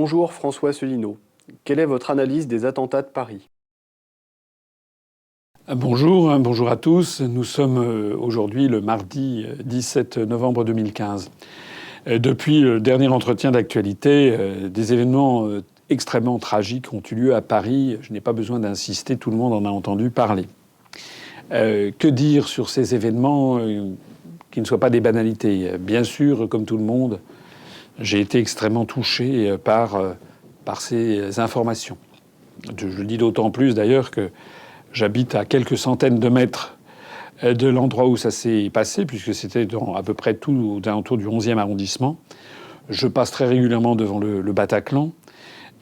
Bonjour François Asselineau. Quelle est votre analyse des attentats de Paris? Bonjour à tous. Nous sommes aujourd'hui le mardi 17 novembre 2015. Depuis le dernier entretien d'actualité, des événements extrêmement tragiques ont eu lieu à Paris. Je n'ai pas besoin d'insister, tout le monde en a entendu parler. Que dire sur ces événements qui ne soient pas des banalités? Bien sûr, comme tout le monde, j'ai été extrêmement touché par ces informations. Je le dis d'autant plus d'ailleurs que j'habite à quelques centaines de mètres de l'endroit où ça s'est passé, puisque c'était dans à peu près tout aux alentours du 11e arrondissement. Je passe très régulièrement devant le Bataclan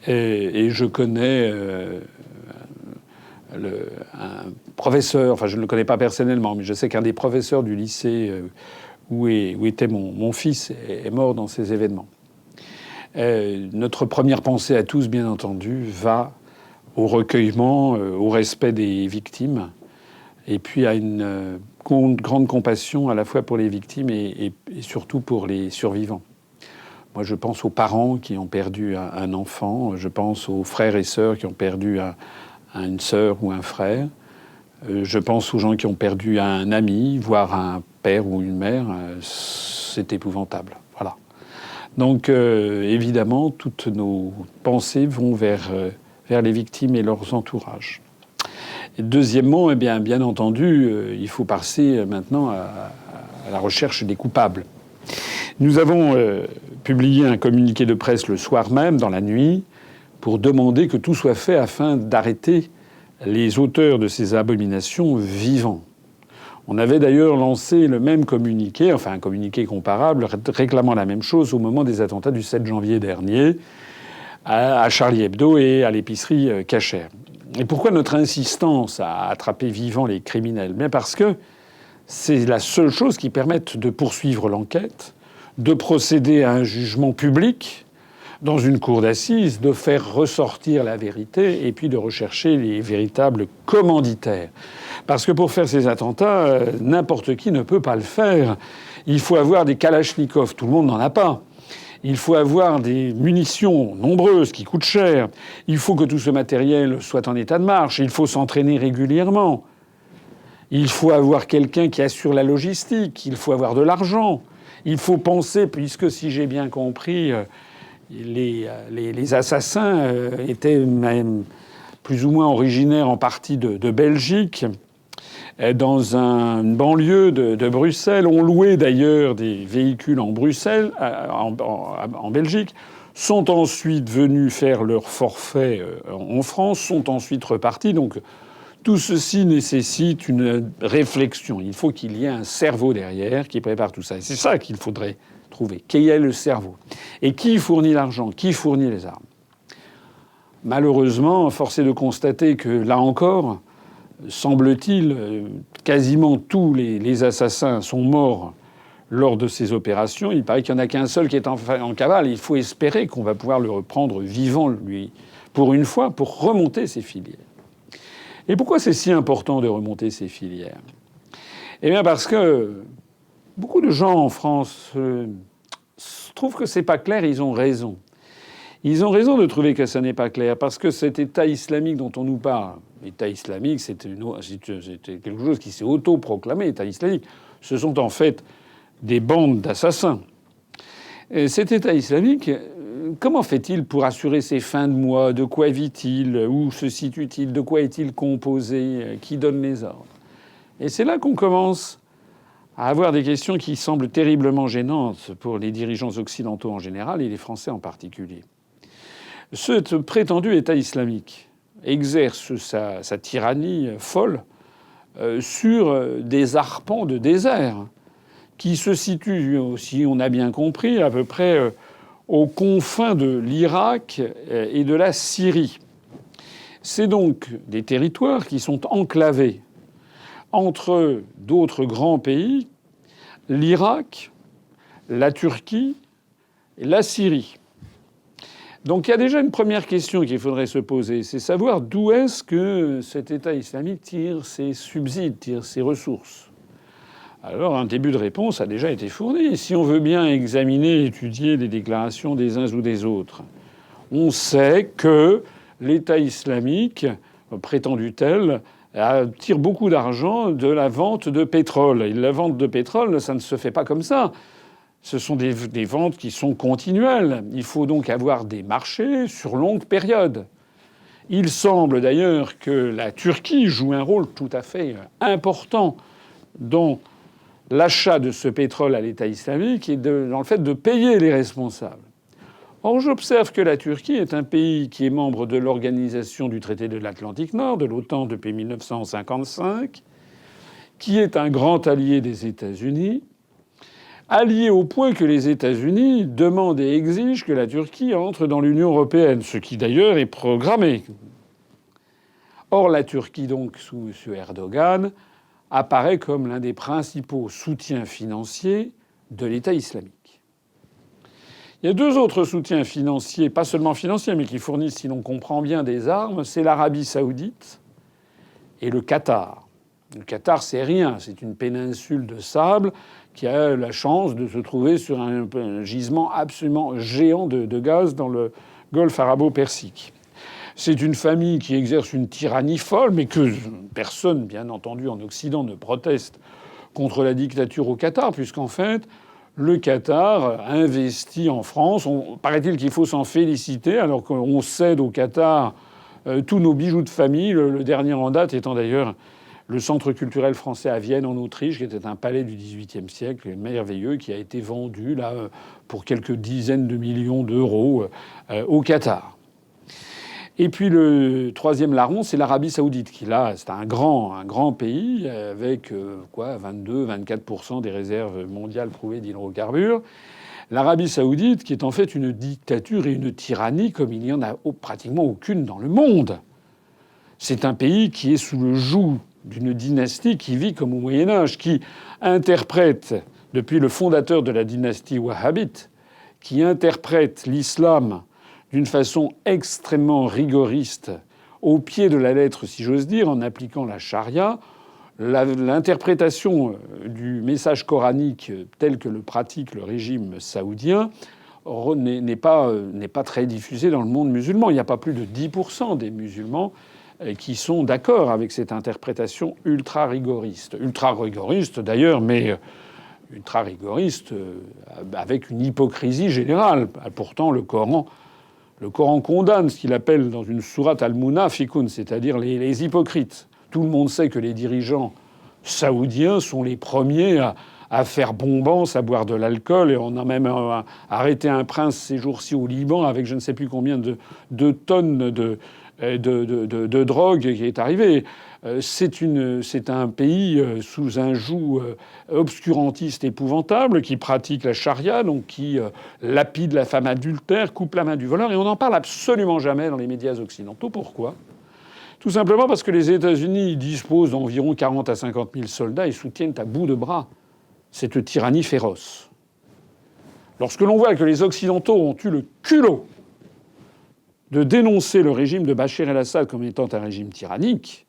et je connais un professeur, enfin je ne le connais pas personnellement, mais je sais qu'un des professeurs du lycée où était mon fils est mort dans ces événements. Notre première pensée à tous, bien entendu, va au recueillement, au respect des victimes, et puis à une grande compassion à la fois pour les victimes et surtout pour les survivants. Moi, je pense aux parents qui ont perdu un enfant, je pense aux frères et sœurs qui ont perdu une sœur ou un frère, je pense aux gens qui ont perdu un ami, voire un père ou une mère. C'est épouvantable. Voilà. Donc, évidemment, toutes nos pensées vont vers les victimes et leurs entourages. Et deuxièmement, bien entendu, il faut passer maintenant à la recherche des coupables. Nous avons publié un communiqué de presse le soir même, dans la nuit, pour demander que tout soit fait afin d'arrêter les auteurs de ces abominations vivants. On avait d'ailleurs lancé le même communiqué, enfin un communiqué comparable, réclamant la même chose au moment des attentats du 7 janvier dernier à Charlie Hebdo et à l'épicerie Cachère. Et pourquoi notre insistance à attraper vivants les criminels? Bien parce que c'est la seule chose qui permette de poursuivre l'enquête, de procéder à un jugement public dans une cour d'assises, de faire ressortir la vérité et puis de rechercher les véritables commanditaires. Parce que pour faire ces attentats, n'importe qui ne peut pas le faire. Il faut avoir des kalachnikovs, tout le monde n'en a pas. Il faut avoir des munitions nombreuses qui coûtent cher. Il faut que tout ce matériel soit en état de marche. Il faut s'entraîner régulièrement. Il faut avoir quelqu'un qui assure la logistique. Il faut avoir de l'argent. Il faut penser, puisque si j'ai bien compris, les assassins étaient même plus ou moins originaires en partie de Belgique, dans une banlieue de Bruxelles. On louait d'ailleurs des véhicules en Bruxelles, en Belgique, sont ensuite venus faire leur forfait en France, sont ensuite repartis. Donc tout ceci nécessite une réflexion. Il faut qu'il y ait un cerveau derrière qui prépare tout ça. Et c'est ça qu'il faudrait trouver. Qui est le cerveau? Et qui fournit l'argent? Qui fournit les armes? Malheureusement, force est de constater que, là encore, semble-t-il, quasiment tous les assassins sont morts lors de ces opérations. Il paraît qu'il n'y en a qu'un seul qui est en cavale. Il faut espérer qu'on va pouvoir le reprendre vivant, lui, pour une fois, pour remonter ces filières. Et pourquoi c'est si important de remonter ces filières? Eh bien parce que beaucoup de gens en France trouvent que c'est pas clair, ils ont raison. Ils ont raison de trouver que ça n'est pas clair, parce que cet État islamique dont on nous parle, l'État islamique, c'était quelque chose qui s'est autoproclamé, État islamique. Ce sont en fait des bandes d'assassins. Et cet État islamique, comment fait-il pour assurer ses fins de mois? De quoi vit-il? Où se situe-t-il? De quoi est-il composé? Qui donne les ordres? Et c'est là qu'on commence à avoir des questions qui semblent terriblement gênantes pour les dirigeants occidentaux en général et les Français en particulier. Ce prétendu État islamique exerce sa tyrannie folle sur des arpents de désert qui se situent, si on a bien compris, à peu près aux confins de l'Irak et de la Syrie. C'est donc des territoires qui sont enclavés entre d'autres grands pays, l'Irak, la Turquie et la Syrie. Donc il y a déjà une première question qu'il faudrait se poser, c'est savoir d'où est-ce que cet État islamique tire ses subsides, tire ses ressources. Alors un début de réponse a déjà été fourni. Si on veut bien examiner, étudier les déclarations des uns ou des autres, On sait que l'État islamique, prétendu tel, tire beaucoup d'argent de la vente de pétrole. Et la vente de pétrole, ça ne se fait pas comme ça. Ce sont des ventes qui sont continuelles. Il faut donc avoir des marchés sur longue période. Il semble d'ailleurs que la Turquie joue un rôle tout à fait important dans l'achat de ce pétrole à l'État islamique et dans le fait de payer les responsables. Or, j'observe que la Turquie est un pays qui est membre de l'Organisation du traité de l'Atlantique Nord, de l'OTAN depuis 1955, qui est un grand allié des États-Unis, allié au point que les États-Unis demandent et exigent que la Turquie entre dans l'Union européenne, ce qui d'ailleurs est programmé. Or, la Turquie, donc, sous Erdogan, apparaît comme l'un des principaux soutiens financiers de l'État islamique. Il y a deux autres soutiens financiers, pas seulement financiers, mais qui fournissent, si l'on comprend bien, des armes. C'est l'Arabie saoudite et le Qatar. Le Qatar, c'est rien. C'est une péninsule de sable qui a la chance de se trouver sur un gisement absolument géant de gaz dans le golfe arabo-persique. C'est une famille qui exerce une tyrannie folle, mais que personne, bien entendu, en Occident ne proteste contre la dictature au Qatar, puisqu'en fait, le Qatar investit en France. Paraît-il qu'il faut s'en féliciter, alors qu'on cède au Qatar tous nos bijoux de famille. Le dernier en date étant d'ailleurs le Centre culturel français à Vienne, en Autriche, qui était un palais du XVIIIe siècle merveilleux, qui a été vendu là pour quelques dizaines de millions d'euros au Qatar. Et puis le troisième larron, c'est l'Arabie saoudite, qui là, c'est un grand pays avec 22-24% des réserves mondiales prouvées d'hydrocarbures. L'Arabie saoudite, qui est en fait une dictature et une tyrannie comme il n'y en a pratiquement aucune dans le monde. C'est un pays qui est sous le joug d'une dynastie qui vit comme au Moyen-Âge, qui interprète, depuis le fondateur de la dynastie wahhabite, qui interprète l'islam d'une façon extrêmement rigoriste, au pied de la lettre, si j'ose dire, en appliquant la charia. L'interprétation du message coranique tel que le pratique le régime saoudien n'est pas très diffusée dans le monde musulman. Il n'y a pas plus de 10% des musulmans qui sont d'accord avec cette interprétation ultra-rigoriste. Ultra-rigoriste d'ailleurs, mais ultra-rigoriste avec une hypocrisie générale. Pourtant, le Coran condamne ce qu'il appelle dans une sourate al-munafiqun, c'est-à-dire les hypocrites. Tout le monde sait que les dirigeants saoudiens sont les premiers à faire bombance, à boire de l'alcool. Et on a même arrêté un prince ces jours-ci au Liban avec je ne sais plus combien de tonnes de drogue qui est arrivé. C'est un pays sous un joug obscurantiste épouvantable qui pratique la charia, donc qui lapide la femme adultère, coupe la main du voleur, et on n'en parle absolument jamais dans les médias occidentaux. Pourquoi ? Tout simplement parce que les États-Unis disposent d'environ 40 à 50 000 soldats et soutiennent à bout de bras cette tyrannie féroce. Lorsque l'on voit que les Occidentaux ont eu le culot de dénoncer le régime de Bachar el-Assad comme étant un régime tyrannique,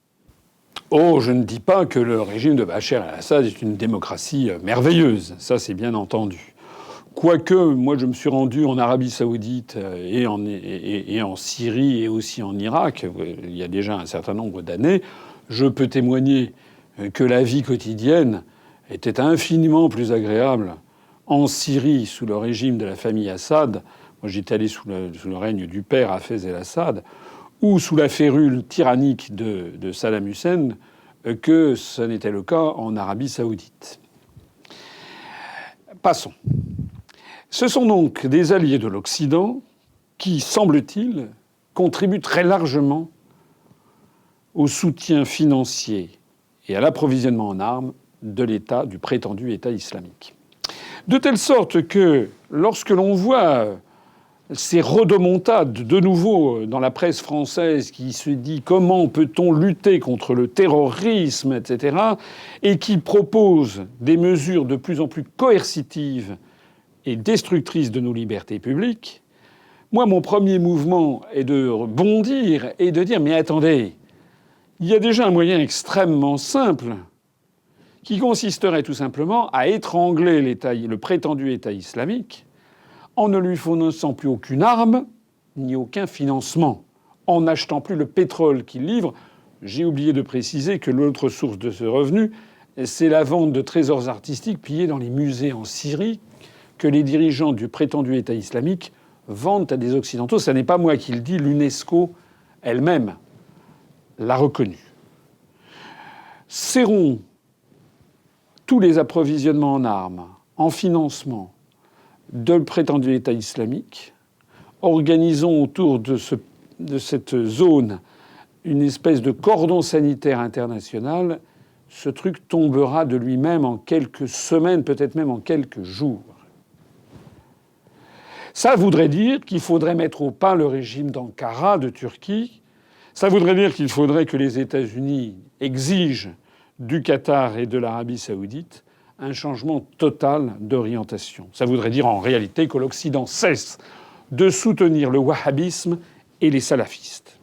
je ne dis pas que le régime de Bachar el-Assad est une démocratie merveilleuse. Ça, c'est bien entendu. Quoique, moi, je me suis rendu en Arabie saoudite et en Syrie et aussi en Irak, il y a déjà un certain nombre d'années, je peux témoigner que la vie quotidienne était infiniment plus agréable en Syrie sous le régime de la famille Assad. Moi, j'étais allé sous le règne du père Hafez el-Assad, ou sous la férule tyrannique de Saddam Hussein, que ce n'était le cas en Arabie saoudite. Passons. Ce sont donc des alliés de l'Occident qui, semble-t-il, contribuent très largement au soutien financier et à l'approvisionnement en armes de l'État, du prétendu État islamique. De telle sorte que, lorsque l'on voit ces rodomontades de nouveau dans la presse française qui se dit comment peut-on lutter contre le terrorisme, etc., et qui propose des mesures de plus en plus coercitives et destructrices de nos libertés publiques, moi, mon premier mouvement est de bondir et de dire « Mais attendez, il y a déjà un moyen extrêmement simple qui consisterait tout simplement à étrangler le prétendu État islamique en ne lui fournissant plus aucune arme ni aucun financement, en n'achetant plus le pétrole qu'ils livrent. J'ai oublié de préciser que l'autre source de ce revenu, c'est la vente de trésors artistiques pillés dans les musées en Syrie que les dirigeants du prétendu État islamique vendent à des Occidentaux. Ce n'est pas moi qui le dis, l'UNESCO elle-même l'a reconnu. Serrons tous les approvisionnements en armes, en financement de le prétendu État islamique. Organisons autour de cette zone une espèce de cordon sanitaire international. Ce truc tombera de lui-même en quelques semaines, peut-être même en quelques jours. Ça voudrait dire qu'il faudrait mettre au pas le régime d'Ankara, de Turquie. Ça voudrait dire qu'il faudrait que les États-Unis exigent du Qatar et de l'Arabie saoudite un changement total d'orientation. Ça voudrait dire en réalité que l'Occident cesse de soutenir le wahhabisme et les salafistes.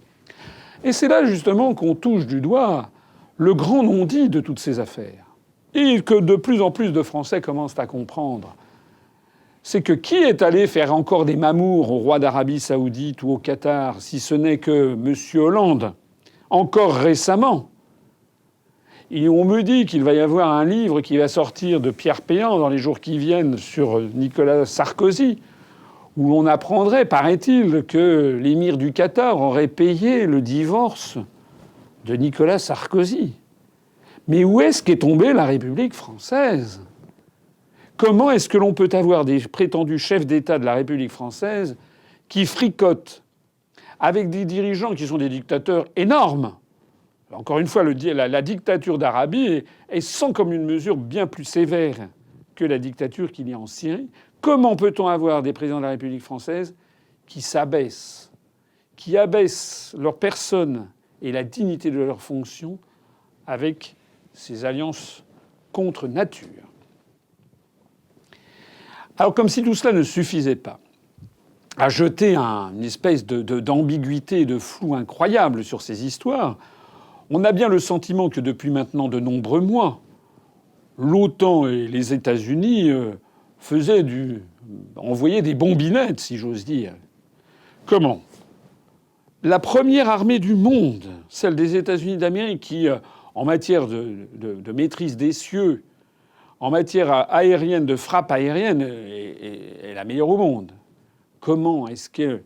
Et c'est là justement qu'on touche du doigt le grand non-dit de toutes ces affaires, et que de plus en plus de Français commencent à comprendre. C'est que qui est allé faire encore des mamours au roi d'Arabie saoudite ou au Qatar, si ce n'est que M. Hollande, encore récemment. Et on me dit qu'il va y avoir un livre qui va sortir de Pierre Péan dans les jours qui viennent sur Nicolas Sarkozy, où on apprendrait, paraît-il, que l'émir du Qatar aurait payé le divorce de Nicolas Sarkozy. Mais où est-ce qu'est tombée la République française ? Comment est-ce que l'on peut avoir des prétendus chefs d'État de la République française qui fricotent avec des dirigeants qui sont des dictateurs énormes ? Encore une fois, la dictature d'Arabie est sans commune mesure bien plus sévère que la dictature qu'il y a en Syrie. Comment peut-on avoir des présidents de la République française qui s'abaissent, qui abaissent leur personne et la dignité de leur fonction avec ces alliances contre nature ? Alors, comme si tout cela ne suffisait pas à jeter une espèce d'ambiguïté et de flou incroyable sur ces histoires, on a bien le sentiment que depuis maintenant de nombreux mois, l'OTAN et les États-Unis envoyaient des bombinettes, si j'ose dire. Comment ? La première armée du monde, celle des États-Unis d'Amérique, qui, en matière de maîtrise des cieux, en matière aérienne, de frappe aérienne, est la meilleure au monde. Comment est-ce qu'elle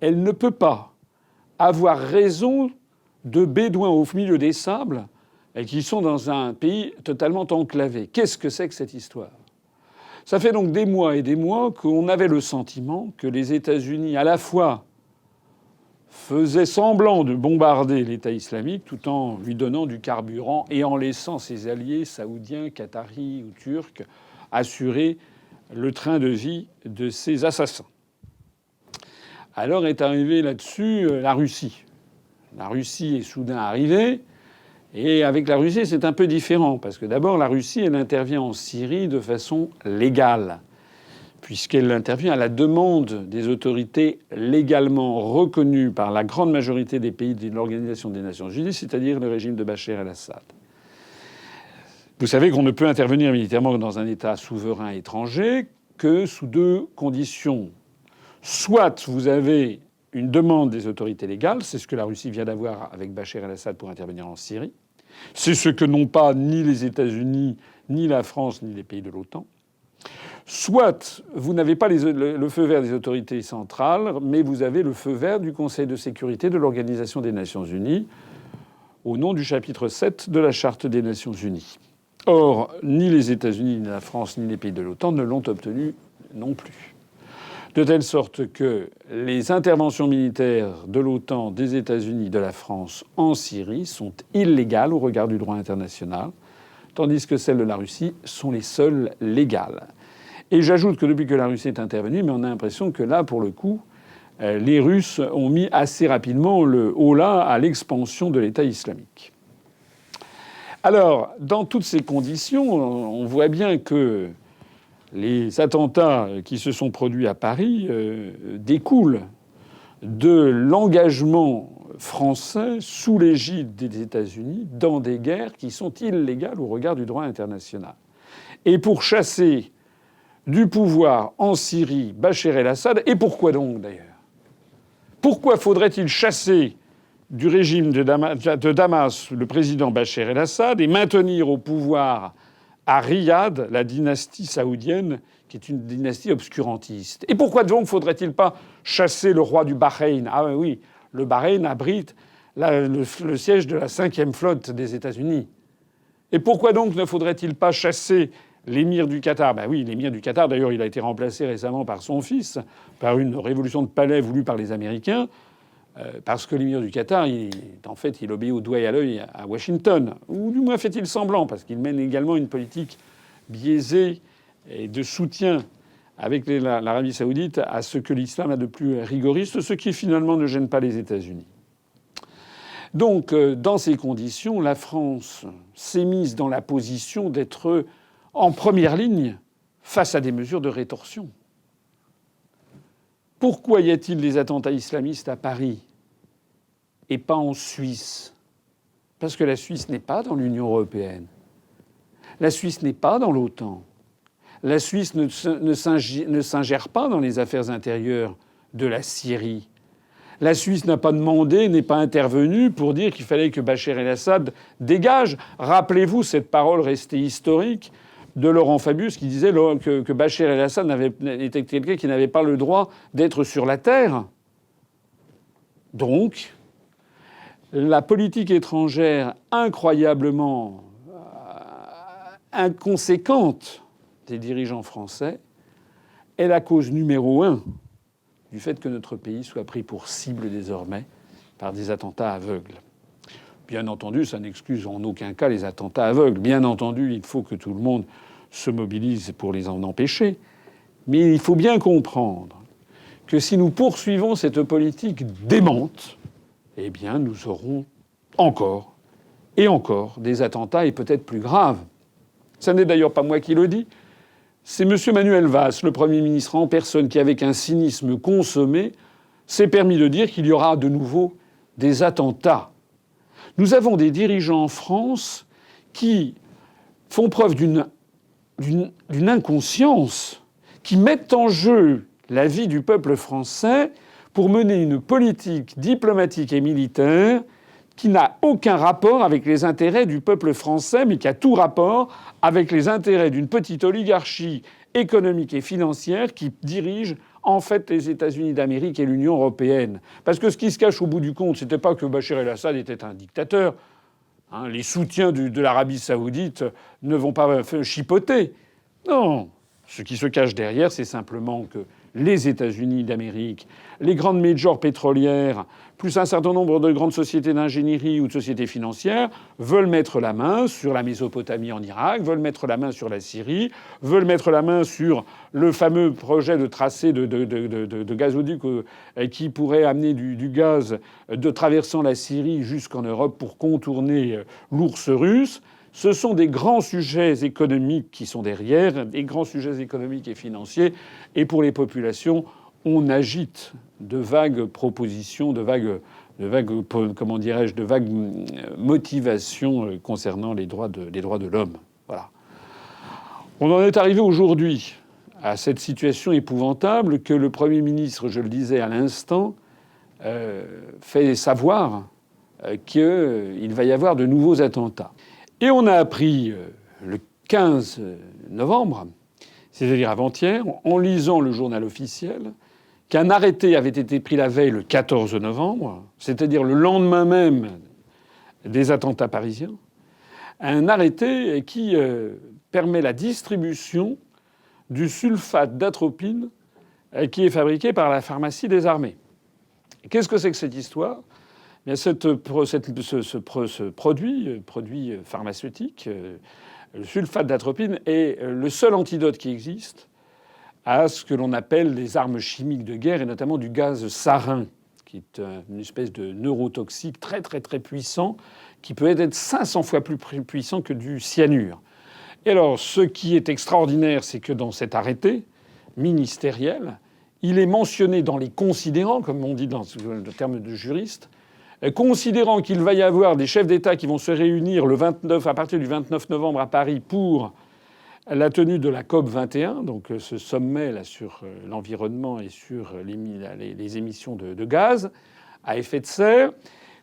ne peut pas avoir raison de bédouins au milieu des sables et qui sont dans un pays totalement enclavé? Qu'est-ce que c'est que cette histoire ? Ça fait donc des mois et des mois qu'on avait le sentiment que les États-Unis, à la fois, faisaient semblant de bombarder l'État islamique tout en lui donnant du carburant et en laissant ses alliés saoudiens, qataris ou turcs assurer le train de vie de ces assassins. Alors est arrivée là-dessus la Russie. La Russie est soudain arrivée. Et avec la Russie, c'est un peu différent. Parce que d'abord, la Russie, elle intervient en Syrie de façon légale, puisqu'elle intervient à la demande des autorités légalement reconnues par la grande majorité des pays de l'Organisation des Nations Unies, c'est-à-dire le régime de Bachar el-Assad. Vous savez qu'on ne peut intervenir militairement dans un État souverain étranger que sous deux conditions. Soit vous avez une demande des autorités légales, c'est ce que la Russie vient d'avoir avec Bachar el-Assad pour intervenir en Syrie. C'est ce que n'ont pas ni les États-Unis, ni la France, ni les pays de l'OTAN. Soit vous n'avez pas le feu vert des autorités centrales, mais vous avez le feu vert du Conseil de sécurité de l'Organisation des Nations Unies, au nom du chapitre 7 de la Charte des Nations Unies. Or, ni les États-Unis, ni la France, ni les pays de l'OTAN ne l'ont obtenu non plus. De telle sorte que les interventions militaires de l'OTAN, des États-Unis, de la France en Syrie sont illégales au regard du droit international, tandis que celles de la Russie sont les seules légales. Et j'ajoute que depuis que la Russie est intervenue, mais on a l'impression que là, pour le coup, les Russes ont mis assez rapidement le holà à l'expansion de l'État islamique. Alors, dans toutes ces conditions, on voit bien que les attentats qui se sont produits à Paris découlent de l'engagement français sous l'égide des États-Unis dans des guerres qui sont illégales au regard du droit international. Et pour chasser du pouvoir en Syrie Bachar el-Assad, et pourquoi donc d'ailleurs ? Pourquoi faudrait-il chasser du régime de Damas le président Bachar el-Assad et maintenir au pouvoir à Riyad la dynastie saoudienne, qui est une dynastie obscurantiste? Et pourquoi donc faudrait-il pas chasser le roi du Bahreïn? Ah oui, le Bahreïn abrite le siège de la 5e flotte des États-Unis. Et pourquoi donc ne faudrait-il pas chasser l'émir du Qatar? Ben oui, l'émir du Qatar, d'ailleurs, il a été remplacé récemment par son fils, par une révolution de palais voulue par les Américains, parce que l'émir du Qatar, il obéit au doigt et à l'œil à Washington. Ou du moins fait-il semblant, parce qu'il mène également une politique biaisée et de soutien avec l'Arabie saoudite à ce que l'islam a de plus rigoriste, ce qui finalement ne gêne pas les États-Unis. Donc, dans ces conditions, la France s'est mise dans la position d'être en première ligne face à des mesures de rétorsion. Pourquoi y a-t-il des attentats islamistes à Paris et pas en Suisse? Parce que la Suisse n'est pas dans l'Union européenne. La Suisse n'est pas dans l'OTAN. La Suisse ne s'ingère pas dans les affaires intérieures de la Syrie. La Suisse n'a pas demandé, n'est pas intervenue pour dire qu'il fallait que Bachar el-Assad dégage. Rappelez-vous cette parole restée historique de Laurent Fabius qui disait que Bachar el-Assad était quelqu'un qui n'avait pas le droit d'être sur la terre. Donc, la politique étrangère incroyablement inconséquente des dirigeants français est la cause numéro 1 du fait que notre pays soit pris pour cible désormais par des attentats aveugles. Bien entendu, ça n'excuse en aucun cas les attentats aveugles. Bien entendu, il faut que tout le monde se mobilise pour les en empêcher. Mais il faut bien comprendre que si nous poursuivons cette politique démente, eh bien, nous aurons encore et encore des attentats et peut-être plus graves. Ce n'est d'ailleurs pas moi qui le dis. C'est M. Manuel Valls, le Premier ministre en personne, qui, avec un cynisme consommé, s'est permis de dire qu'il y aura de nouveau des attentats. Nous avons des dirigeants en France qui font preuve d'une inconscience, qui mettent en jeu la vie du peuple français pour mener une politique diplomatique et militaire qui n'a aucun rapport avec les intérêts du peuple français, mais qui a tout rapport avec les intérêts d'une petite oligarchie économique et financière qui dirige en fait les États-Unis d'Amérique et l'Union européenne. Parce que ce qui se cache au bout du compte, c'était pas que Bachar el-Assad était un dictateur. Les soutiens de l'Arabie saoudite ne vont pas chipoter. Non. Ce qui se cache derrière, c'est simplement que les États-Unis d'Amérique, les grandes majors pétrolières, plus un certain nombre de grandes sociétés d'ingénierie ou de sociétés financières veulent mettre la main sur la Mésopotamie en Irak, veulent mettre la main sur la Syrie, veulent mettre la main sur le fameux projet de tracé de gazoduc qui pourrait amener du gaz de traversant la Syrie jusqu'en Europe pour contourner l'ours russe. Ce sont des grands sujets économiques qui sont derrière, des grands sujets économiques et financiers. Et pour les populations, on agite de vagues propositions, de vagues motivations concernant les droits de l'homme. Voilà. On en est arrivé aujourd'hui à cette situation épouvantable que le Premier ministre, je le disais à l'instant, fait savoir qu'il va y avoir de nouveaux attentats. Et on a appris le 15 novembre, c'est-à-dire avant-hier, en lisant le journal officiel, qu'un arrêté avait été pris la veille le 14 novembre, c'est-à-dire le lendemain même des attentats parisiens, un arrêté qui permet la distribution du sulfate d'atropine qui est fabriqué par la pharmacie des armées. Qu'est-ce que c'est que cette histoire ? Bien, ce produit pharmaceutique, le sulfate d'atropine, est le seul antidote qui existe à ce que l'on appelle les armes chimiques de guerre, et notamment du gaz sarin, qui est une espèce de neurotoxique très très très puissant, qui peut être 500 fois plus puissant que du cyanure. Et alors, ce qui est extraordinaire, c'est que dans cet arrêté ministériel, il est mentionné dans les considérants, comme on dit dans le terme de juriste, considérant qu'il va y avoir des chefs d'État qui vont se réunir à partir du 29 novembre à Paris pour la tenue de la COP 21, donc ce sommet là sur l'environnement et sur les émissions de gaz à effet de serre,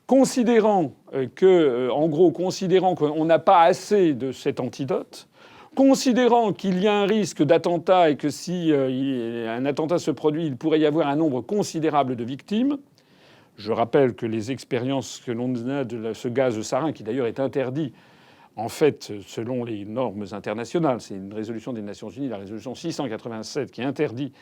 considérant qu'on n'a pas assez de cet antidote, considérant qu'il y a un risque d'attentat et que si un attentat se produit, il pourrait y avoir un nombre considérable de victimes. Je rappelle que les expériences que l'on a de ce gaz sarin, qui d'ailleurs est interdit, en fait, selon les normes internationales, c'est une résolution des Nations Unies, la résolution 687, qui interdit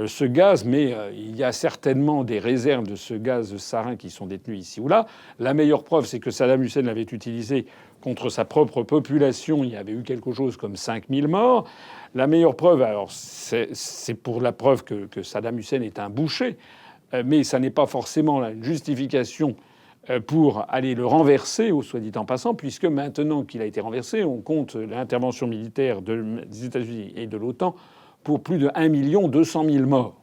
ce gaz, mais il y a certainement des réserves de ce gaz sarin qui sont détenues ici ou là. La meilleure preuve, c'est que Saddam Hussein l'avait utilisé contre sa propre population. Il y avait eu quelque chose comme 5000 morts. La meilleure preuve, alors c'est pour la preuve que Saddam Hussein est un boucher, mais ça n'est pas forcément une justification pour aller le renverser, au soit dit en passant, puisque maintenant qu'il a été renversé, on compte l'intervention militaire des États-Unis et de l'OTAN pour plus de 1 200 000 morts.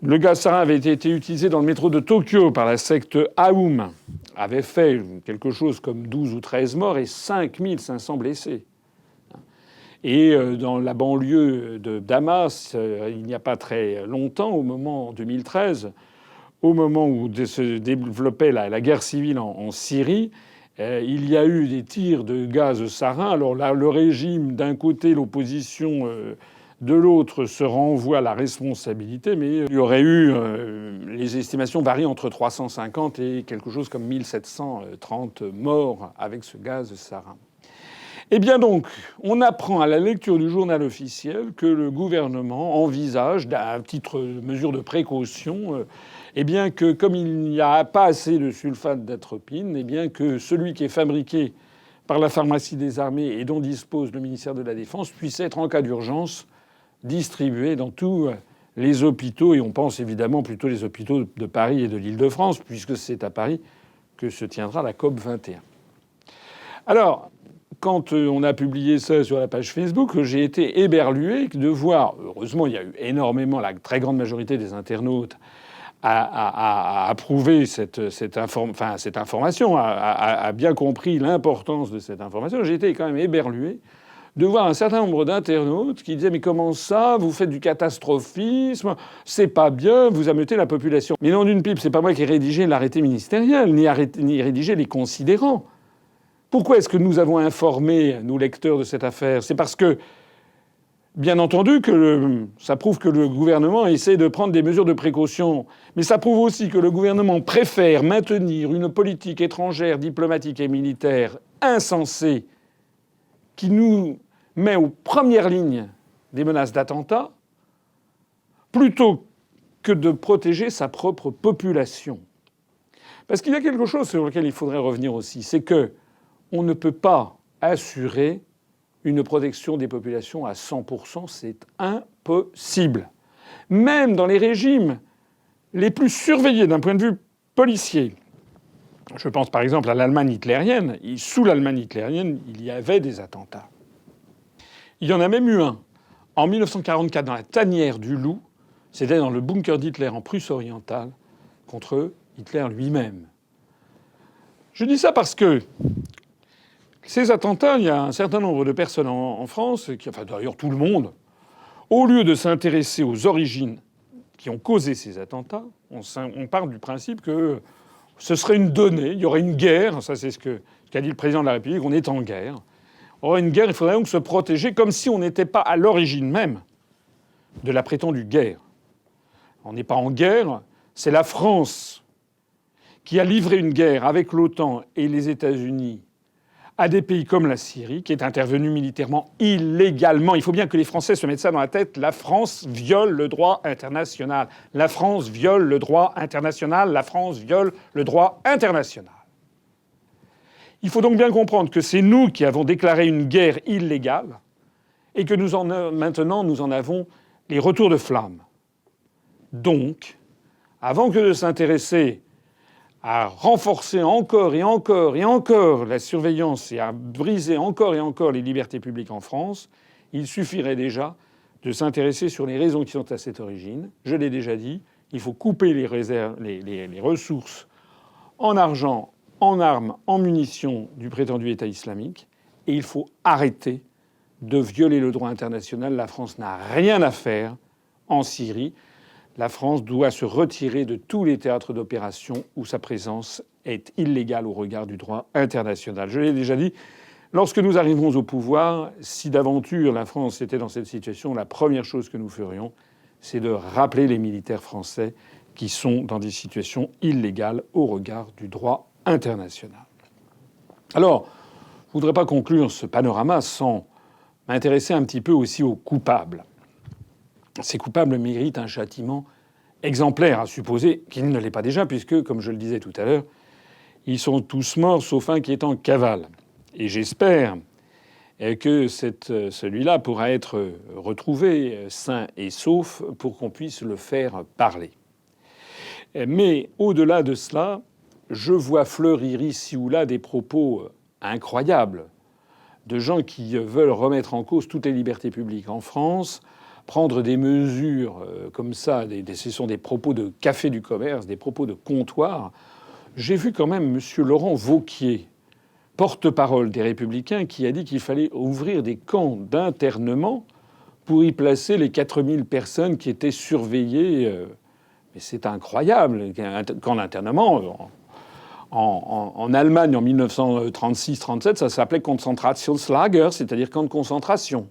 Le gaz sarin avait été utilisé dans le métro de Tokyo par la secte Aoum, avait fait quelque chose comme 12 ou 13 morts et 5 500 blessés. Et dans la banlieue de Damas, il n'y a pas très longtemps, en 2013, au moment où se développait la guerre civile en Syrie, il y a eu des tirs de gaz sarin. Alors là, le régime d'un côté, l'opposition de l'autre se renvoie la responsabilité, mais il y aurait eu, les estimations varient entre 350 et quelque chose comme 1730 morts avec ce gaz sarin. Eh bien donc, on apprend à la lecture du journal officiel que le gouvernement envisage, à titre de mesure de précaution, eh bien que comme il n'y a pas assez de sulfate d'atropine, eh bien que celui qui est fabriqué par la pharmacie des armées et dont dispose le ministère de la Défense puisse être en cas d'urgence distribué dans tous les hôpitaux, et on pense évidemment plutôt les hôpitaux de Paris et de l'Île-de-France, puisque c'est à Paris que se tiendra la COP 21. Alors, quand on a publié ça sur la page Facebook, j'ai été éberlué de voir, heureusement il y a eu énormément, la très grande majorité des internautes a approuvé cette information, a bien compris l'importance de cette information. J'ai été quand même éberlué de voir un certain nombre d'internautes qui disaient « Mais comment ça? Vous faites du catastrophisme, c'est pas bien, vous ameutez la population. » Mais non d'une pipe, c'est pas moi qui ai rédigé l'arrêté ministériel, ni rédigé les considérants. Pourquoi est-ce que nous avons informé, nous lecteurs, de cette affaire? C'est parce que, bien entendu, ça prouve que le gouvernement essaie de prendre des mesures de précaution. Mais ça prouve aussi que le gouvernement préfère maintenir une politique étrangère, diplomatique et militaire insensée qui nous met aux premières lignes des menaces d'attentats, plutôt que de protéger sa propre population. Parce qu'il y a quelque chose sur lequel il faudrait revenir aussi, c'est que on ne peut pas assurer une protection des populations à 100%, c'est impossible. Même dans les régimes les plus surveillés d'un point de vue policier. Je pense par exemple à l'Allemagne hitlérienne. Sous l'Allemagne hitlérienne, il y avait des attentats. Il y en a même eu un. En 1944, dans la tanière du Loup, c'était dans le bunker d'Hitler en Prusse orientale, contre Hitler lui-même. Je dis ça parce que ces attentats, il y a un certain nombre de personnes en France, enfin d'ailleurs tout le monde, au lieu de s'intéresser aux origines qui ont causé ces attentats, on part du principe que ce serait une donnée, il y aurait une guerre, ça c'est ce qu'a dit le président de la République, on est en guerre. Il y aurait une guerre, il faudrait donc se protéger comme si on n'était pas à l'origine même de la prétendue guerre. On n'est pas en guerre, c'est la France qui a livré une guerre avec l'OTAN et les États-Unis à des pays comme la Syrie, qui est intervenue militairement illégalement. Il faut bien que les Français se mettent ça dans la tête. La France viole le droit international. La France viole le droit international. La France viole le droit international. Il faut donc bien comprendre que c'est nous qui avons déclaré une guerre illégale et que maintenant nous en avons les retours de flamme. Donc, avant que de s'intéresser à renforcer encore et encore et encore la surveillance et à briser encore et encore les libertés publiques en France, il suffirait déjà de s'intéresser sur les raisons qui sont à cette origine. Je l'ai déjà dit, il faut couper les ressources en argent, en armes, en munitions du prétendu État islamique, et il faut arrêter de violer le droit international. La France n'a rien à faire en Syrie. La France doit se retirer de tous les théâtres d'opération où sa présence est illégale au regard du droit international. Je l'ai déjà dit, lorsque nous arriverons au pouvoir, si d'aventure la France était dans cette situation, la première chose que nous ferions, c'est de rappeler les militaires français qui sont dans des situations illégales au regard du droit international. Alors, je ne voudrais pas conclure ce panorama sans m'intéresser un petit peu aussi aux coupables. Ces coupables méritent un châtiment exemplaire, à supposer qu'il ne l'est pas déjà, puisque, comme je le disais tout à l'heure, ils sont tous morts sauf un qui est en cavale. Et j'espère que celui-là pourra être retrouvé sain et sauf pour qu'on puisse le faire parler. Mais au-delà de cela, je vois fleurir ici ou là des propos incroyables de gens qui veulent remettre en cause toutes les libertés publiques en France, prendre des mesures comme ça, ce sont des propos de café du commerce, des propos de comptoir. J'ai vu quand même M. Laurent Wauquiez, porte-parole des Républicains, qui a dit qu'il fallait ouvrir des camps d'internement pour y placer les 4000 personnes qui étaient surveillées. Mais c'est incroyable. Un camp d'internement, en Allemagne, en 1936-37, ça s'appelait Konzentrationslager, c'est-à-dire camp de concentration.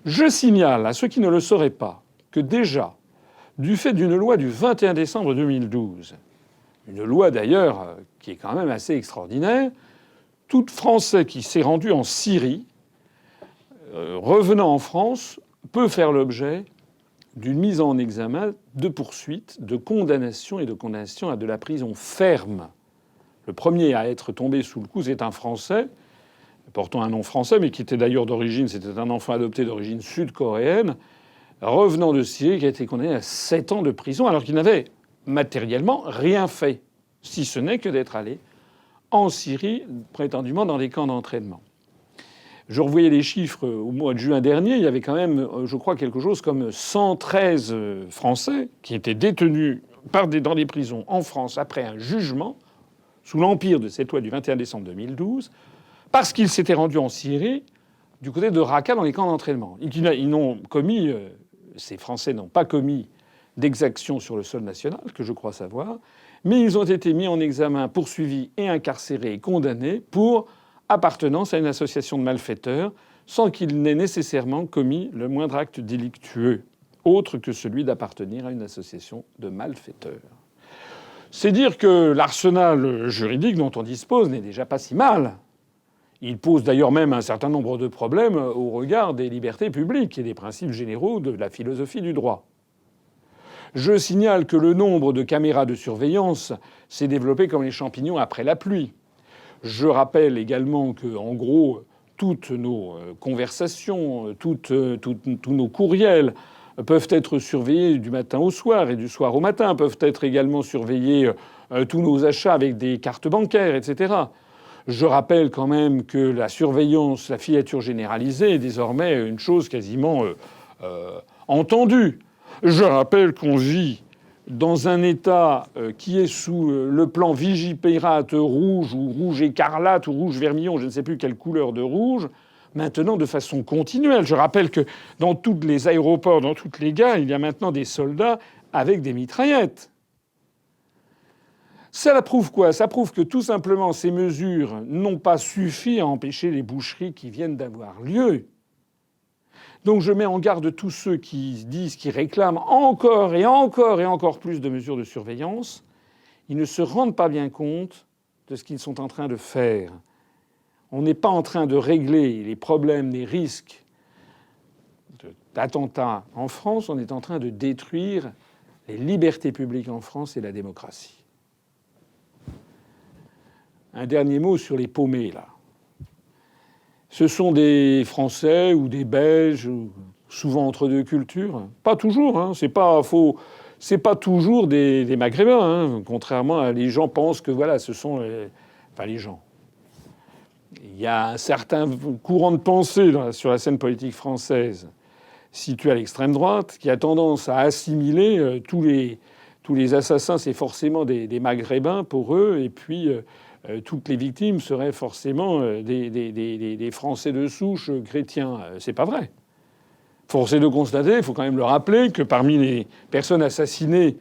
Je signale à ceux qui ne le sauraient pas que déjà, du fait d'une loi du 21 décembre 2012, une loi d'ailleurs qui est quand même assez extraordinaire, tout Français qui s'est rendu en Syrie, revenant en France, peut faire l'objet d'une mise en examen, de poursuite, de condamnation et de condamnation à de la prison ferme. Le premier à être tombé sous le coup, c'est un Français, portant un nom français, mais qui était d'ailleurs d'origine, c'était un enfant adopté d'origine sud-coréenne, revenant de Syrie, qui a été condamné à 7 ans de prison, alors qu'il n'avait matériellement rien fait, si ce n'est que d'être allé en Syrie, prétendument dans des camps d'entraînement. Je revoyais les chiffres au mois de juin dernier, il y avait quand même, je crois, quelque chose comme 113 Français qui étaient détenus dans des prisons en France après un jugement, sous l'empire de cette loi du 21 décembre 2012, parce qu'ils s'étaient rendus en Syrie, du côté de Raqqa, dans les camps d'entraînement. Ils n'ont commis, ces Français n'ont pas commis d'exactions sur le sol national, que je crois savoir, mais ils ont été mis en examen, poursuivis et incarcérés et condamnés pour appartenance à une association de malfaiteurs, sans qu'ils n'aient nécessairement commis le moindre acte délictueux, autre que celui d'appartenir à une association de malfaiteurs. C'est dire que l'arsenal juridique dont on dispose n'est déjà pas si mal. Il pose d'ailleurs même un certain nombre de problèmes au regard des libertés publiques et des principes généraux de la philosophie du droit. Je signale que le nombre de caméras de surveillance s'est développé comme les champignons après la pluie. Je rappelle également que, en gros, toutes nos conversations, tous nos courriels peuvent être surveillés du matin au soir et du soir au matin, peuvent être également surveillés tous nos achats avec des cartes bancaires, etc. Je rappelle quand même que la surveillance, la filature généralisée est désormais une chose quasiment entendue. Je rappelle qu'on vit dans un État qui est sous le plan Vigipirate rouge ou rouge écarlate ou rouge vermillon, je ne sais plus quelle couleur de rouge, maintenant de façon continuelle. Je rappelle que dans tous les aéroports, dans toutes les gares, il y a maintenant des soldats avec des mitraillettes. Ça prouve quoi? Ça prouve que tout simplement ces mesures n'ont pas suffi à empêcher les boucheries qui viennent d'avoir lieu. Donc je mets en garde tous ceux qui disent, qui réclament encore et encore et encore plus de mesures de surveillance. Ils ne se rendent pas bien compte de ce qu'ils sont en train de faire. On n'est pas en train de régler les problèmes, les risques d'attentats en France. On est en train de détruire les libertés publiques en France et la démocratie. Un dernier mot sur les paumés, là. Ce sont des Français ou des Belges, souvent entre deux cultures. Pas toujours, hein. C'est pas toujours des Maghrébins, hein. Contrairement à les gens pensent que voilà, ce sont les gens. Il y a un certain courant de pensée sur la scène politique française situé à l'extrême droite qui a tendance à assimiler tous les assassins, c'est forcément des Maghrébins pour eux, et puis toutes les victimes seraient forcément des Français de souche chrétiens. C'est pas vrai. Force est de constater, il faut quand même le rappeler, que parmi les personnes assassinées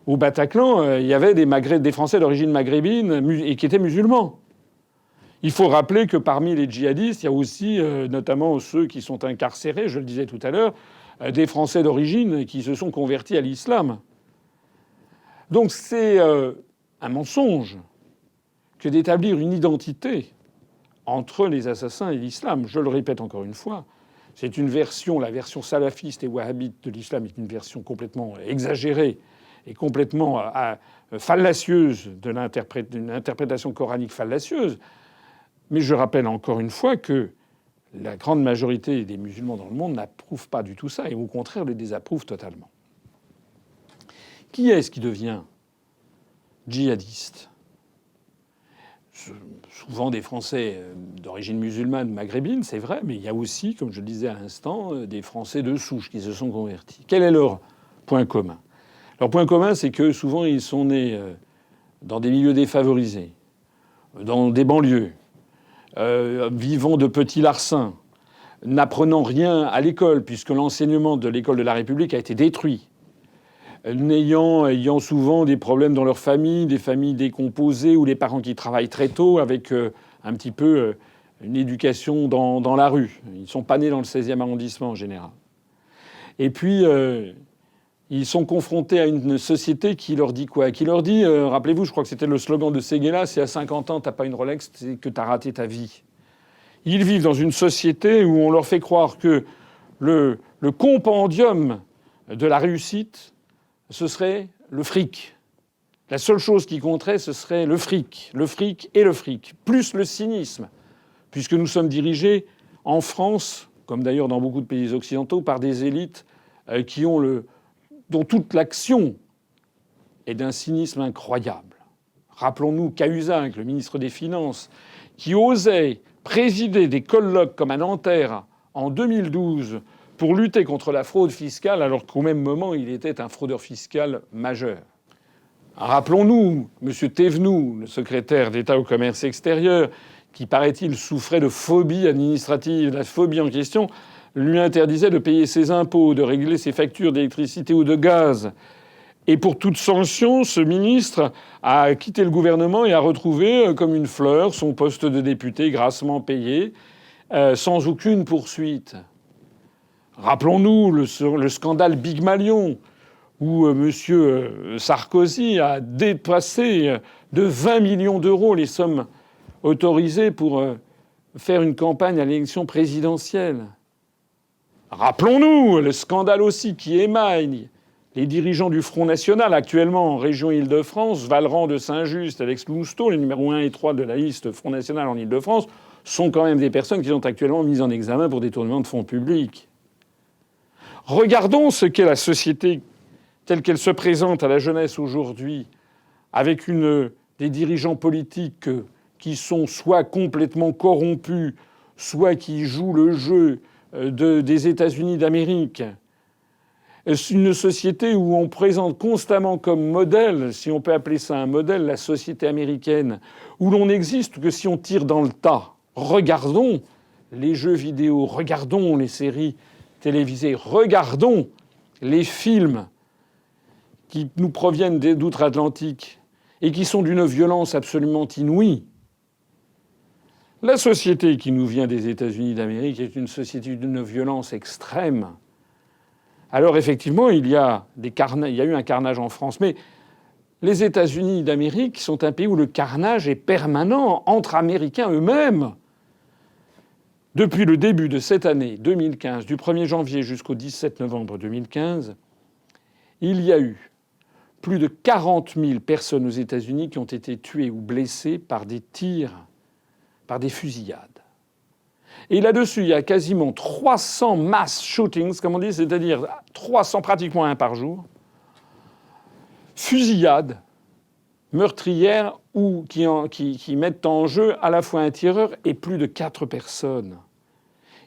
au Bataclan, il y avait des Français d'origine maghrébine et qui étaient musulmans. Il faut rappeler que parmi les djihadistes, il y a aussi, notamment ceux qui sont incarcérés, je le disais tout à l'heure, des Français d'origine qui se sont convertis à l'islam. Donc c'est un mensonge que d'établir une identité entre les assassins et l'islam. Je le répète encore une fois, c'est une version, la version salafiste et wahhabite de l'islam est une version complètement exagérée et complètement fallacieuse d'une interprétation coranique fallacieuse. Mais je rappelle encore une fois que la grande majorité des musulmans dans le monde n'approuvent pas du tout ça et au contraire le désapprouvent totalement. Qui est-ce qui devient djihadiste ? Souvent des Français d'origine musulmane, maghrébine, c'est vrai, mais il y a aussi, comme je le disais à l'instant, des Français de souche qui se sont convertis. Quel est leur point commun ? Leur point commun, c'est que souvent ils sont nés dans des milieux défavorisés, dans des banlieues, vivant de petits larcins, n'apprenant rien à l'école, puisque l'enseignement de l'école de la République a été détruit, ayant souvent des problèmes dans leur famille, des familles décomposées ou les parents qui travaillent très tôt avec un petit peu une éducation dans la rue. Ils ne sont pas nés dans le 16e arrondissement en général. Et puis, ils sont confrontés à une société qui leur dit quoi ? Qui leur dit, rappelez-vous, je crois que c'était le slogan de Séguéla, si à 50 ans, tu n'as pas une Rolex, c'est que tu as raté ta vie. Ils vivent dans une société où on leur fait croire que le compendium de la réussite, ce serait le fric. La seule chose qui compterait, ce serait le fric et le fric, plus le cynisme, puisque nous sommes dirigés en France, comme d'ailleurs dans beaucoup de pays occidentaux, par des élites dont toute l'action est d'un cynisme incroyable. Rappelons-nous Cahuzac, le ministre des Finances, qui osait présider des colloques comme à Nanterre en 2012 pour lutter contre la fraude fiscale, alors qu'au même moment, il était un fraudeur fiscal majeur. Rappelons-nous M. Thévenoud, le secrétaire d'État au commerce extérieur, qui, paraît-il, souffrait de phobie administrative. La phobie en question lui interdisait de payer ses impôts, de régler ses factures d'électricité ou de gaz. Et pour toute sanction, ce ministre a quitté le gouvernement et a retrouvé, comme une fleur, son poste de député grassement payé, sans aucune poursuite. Rappelons-nous le scandale Big Malion, où M. Sarkozy a dépassé de 20 millions d'euros les sommes autorisées pour faire une campagne à l'élection présidentielle. Rappelons-nous le scandale aussi qui émaille les dirigeants du Front National actuellement en région Île-de-France, Vallerand de Saint-Just, Alex Lousteau, les numéros 1 et 3 de la liste Front National en Île-de-France, sont quand même des personnes qui sont actuellement mises en examen pour détournement de fonds publics. Regardons ce qu'est la société telle qu'elle se présente à la jeunesse aujourd'hui, avec des dirigeants politiques qui sont soit complètement corrompus, soit qui jouent le jeu des États-Unis d'Amérique. Une société où on présente constamment comme modèle, si on peut appeler ça un modèle, la société américaine, où l'on n'existe que si on tire dans le tas. Regardons les jeux vidéo, regardons les séries télévisées, regardons les films qui nous proviennent d'outre-Atlantique et qui sont d'une violence absolument inouïe. La société qui nous vient des États-Unis d'Amérique est une société d'une violence extrême. Alors effectivement, il y a eu un carnage en France, mais les États-Unis d'Amérique sont un pays où le carnage est permanent entre Américains eux-mêmes. Depuis le début de cette année 2015, du 1er janvier jusqu'au 17 novembre 2015, il y a eu plus de 40 000 personnes aux États-Unis qui ont été tuées ou blessées par des tirs, par des fusillades. Et là-dessus, il y a quasiment 300 mass shootings, comme on dit, c'est-à-dire 300, pratiquement un par jour, fusillades meurtrières ou qui mettent en jeu à la fois un tireur et plus de 4 personnes.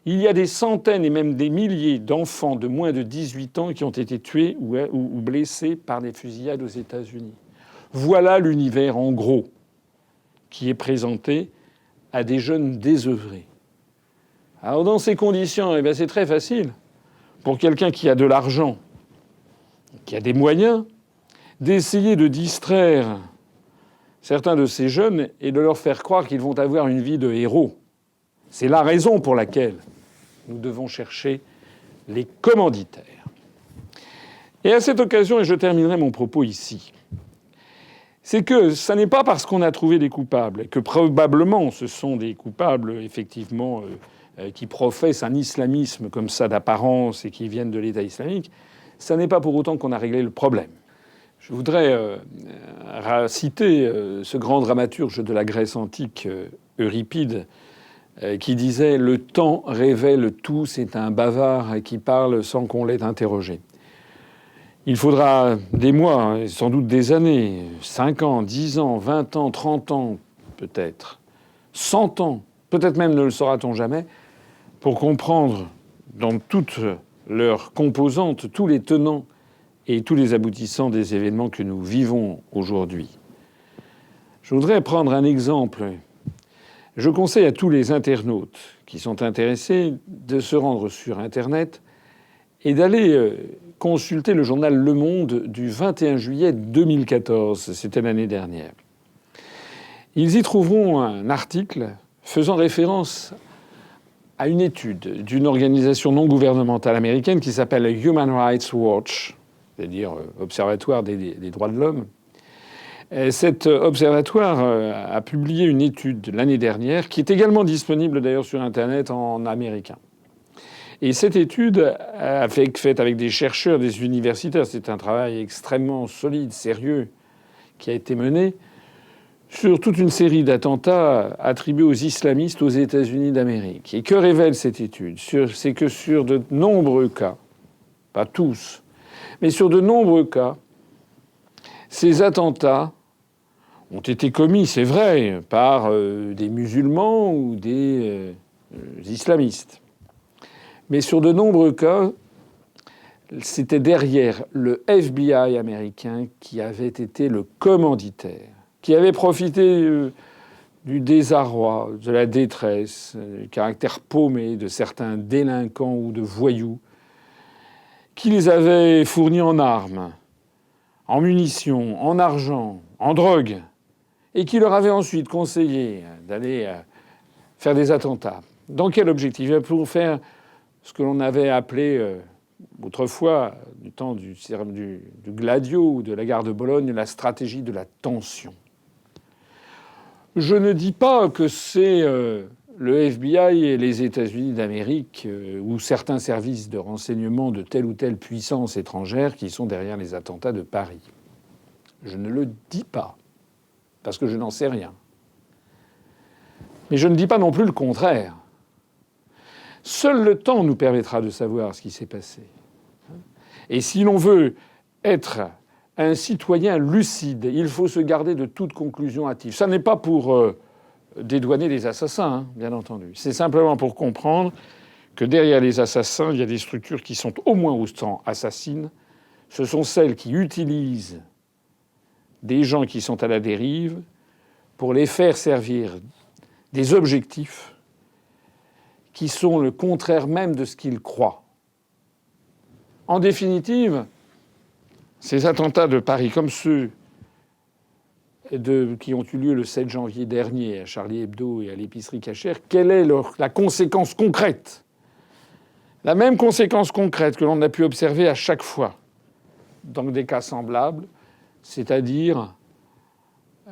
Il y a des centaines et même des milliers d'enfants de moins de 18 ans qui ont été tués ou blessés par des fusillades aux États-Unis. Voilà l'univers en gros qui est présenté à des jeunes désœuvrés. Alors dans ces conditions, eh bien, c'est très facile pour quelqu'un qui a de l'argent, qui a des moyens, d'essayer de distraire certains de ces jeunes et de leur faire croire qu'ils vont avoir une vie de héros. C'est la raison pour laquelle nous devons chercher les commanditaires. Et à cette occasion, et je terminerai mon propos ici, c'est que ça n'est pas parce qu'on a trouvé des coupables, et que probablement ce sont des coupables, effectivement, qui professent un islamisme comme ça d'apparence et qui viennent de l'État islamique, ça n'est pas pour autant qu'on a réglé le problème. Je voudrais citer ce grand dramaturge de la Grèce antique, Euripide, qui disait « Le temps révèle tout, c'est un bavard qui parle sans qu'on l'ait interrogé ». Il faudra des mois, sans doute des années, 5 ans, 10 ans, 20 ans, 30 ans peut-être, 100 ans, peut-être même ne le saura-t-on jamais, pour comprendre dans toutes leurs composantes tous les tenants et tous les aboutissants des événements que nous vivons aujourd'hui. Je voudrais prendre un exemple. Je conseille à tous les internautes qui sont intéressés de se rendre sur Internet et d'aller consulter le journal Le Monde du 21 juillet 2014. C'était l'année dernière. Ils y trouveront un article faisant référence à une étude d'une organisation non gouvernementale américaine qui s'appelle Human Rights Watch, c'est-à-dire Observatoire des droits de l'homme. Et cet observatoire a publié une étude l'année dernière, qui est également disponible d'ailleurs sur Internet en américain. Et cette étude a été faite avec des chercheurs, des universitaires. C'est un travail extrêmement solide, sérieux, qui a été mené sur toute une série d'attentats attribués aux islamistes aux États-Unis d'Amérique. Et que révèle cette étude ? C'est que sur de nombreux cas, pas tous, mais sur de nombreux cas, ces attentats ont été commis, c'est vrai, par des musulmans ou des islamistes. Mais sur de nombreux cas, c'était derrière le FBI américain qui avait été le commanditaire, qui avait profité du désarroi, de la détresse, du caractère paumé de certains délinquants ou de voyous, qui les avait fournis en armes, en munitions, en argent, en drogue, et qui leur avait ensuite conseillé d'aller faire des attentats. Dans quel objectif ? Pour faire ce que l'on avait appelé autrefois, du temps du Gladio ou de la gare de Bologne, la stratégie de la tension. Je ne dis pas que c'est le FBI et les États-Unis d'Amérique ou certains services de renseignement de telle ou telle puissance étrangère qui sont derrière les attentats de Paris. Je ne le dis pas, parce que je n'en sais rien. Mais je ne dis pas non plus le contraire. Seul le temps nous permettra de savoir ce qui s'est passé. Et si l'on veut être un citoyen lucide, il faut se garder de toute conclusion hâtive. Ça n'est pas pour dédouaner les assassins, bien entendu. C'est simplement pour comprendre que derrière les assassins, il y a des structures qui sont au moins autant assassines. Ce sont celles qui utilisent des gens qui sont à la dérive pour les faire servir des objectifs qui sont le contraire même de ce qu'ils croient. En définitive, ces attentats de Paris, comme ceux qui ont eu lieu le 7 janvier dernier à Charlie Hebdo et à l'épicerie Cachère, quelle est la conséquence concrète ? La même conséquence concrète que l'on a pu observer à chaque fois dans des cas semblables, c'est-à-dire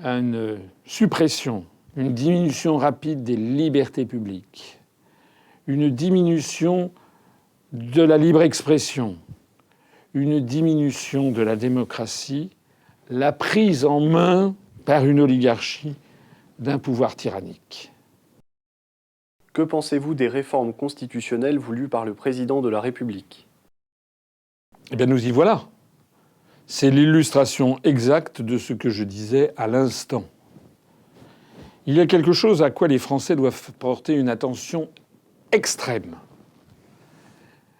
une suppression, une diminution rapide des libertés publiques, une diminution de la libre expression, une diminution de la démocratie, la prise en main par une oligarchie d'un pouvoir tyrannique. Que pensez-vous des réformes constitutionnelles voulues par le président de la République ? Eh bien, nous y voilà. C'est l'illustration exacte de ce que je disais à l'instant. Il y a quelque chose à quoi les Français doivent porter une attention extrême.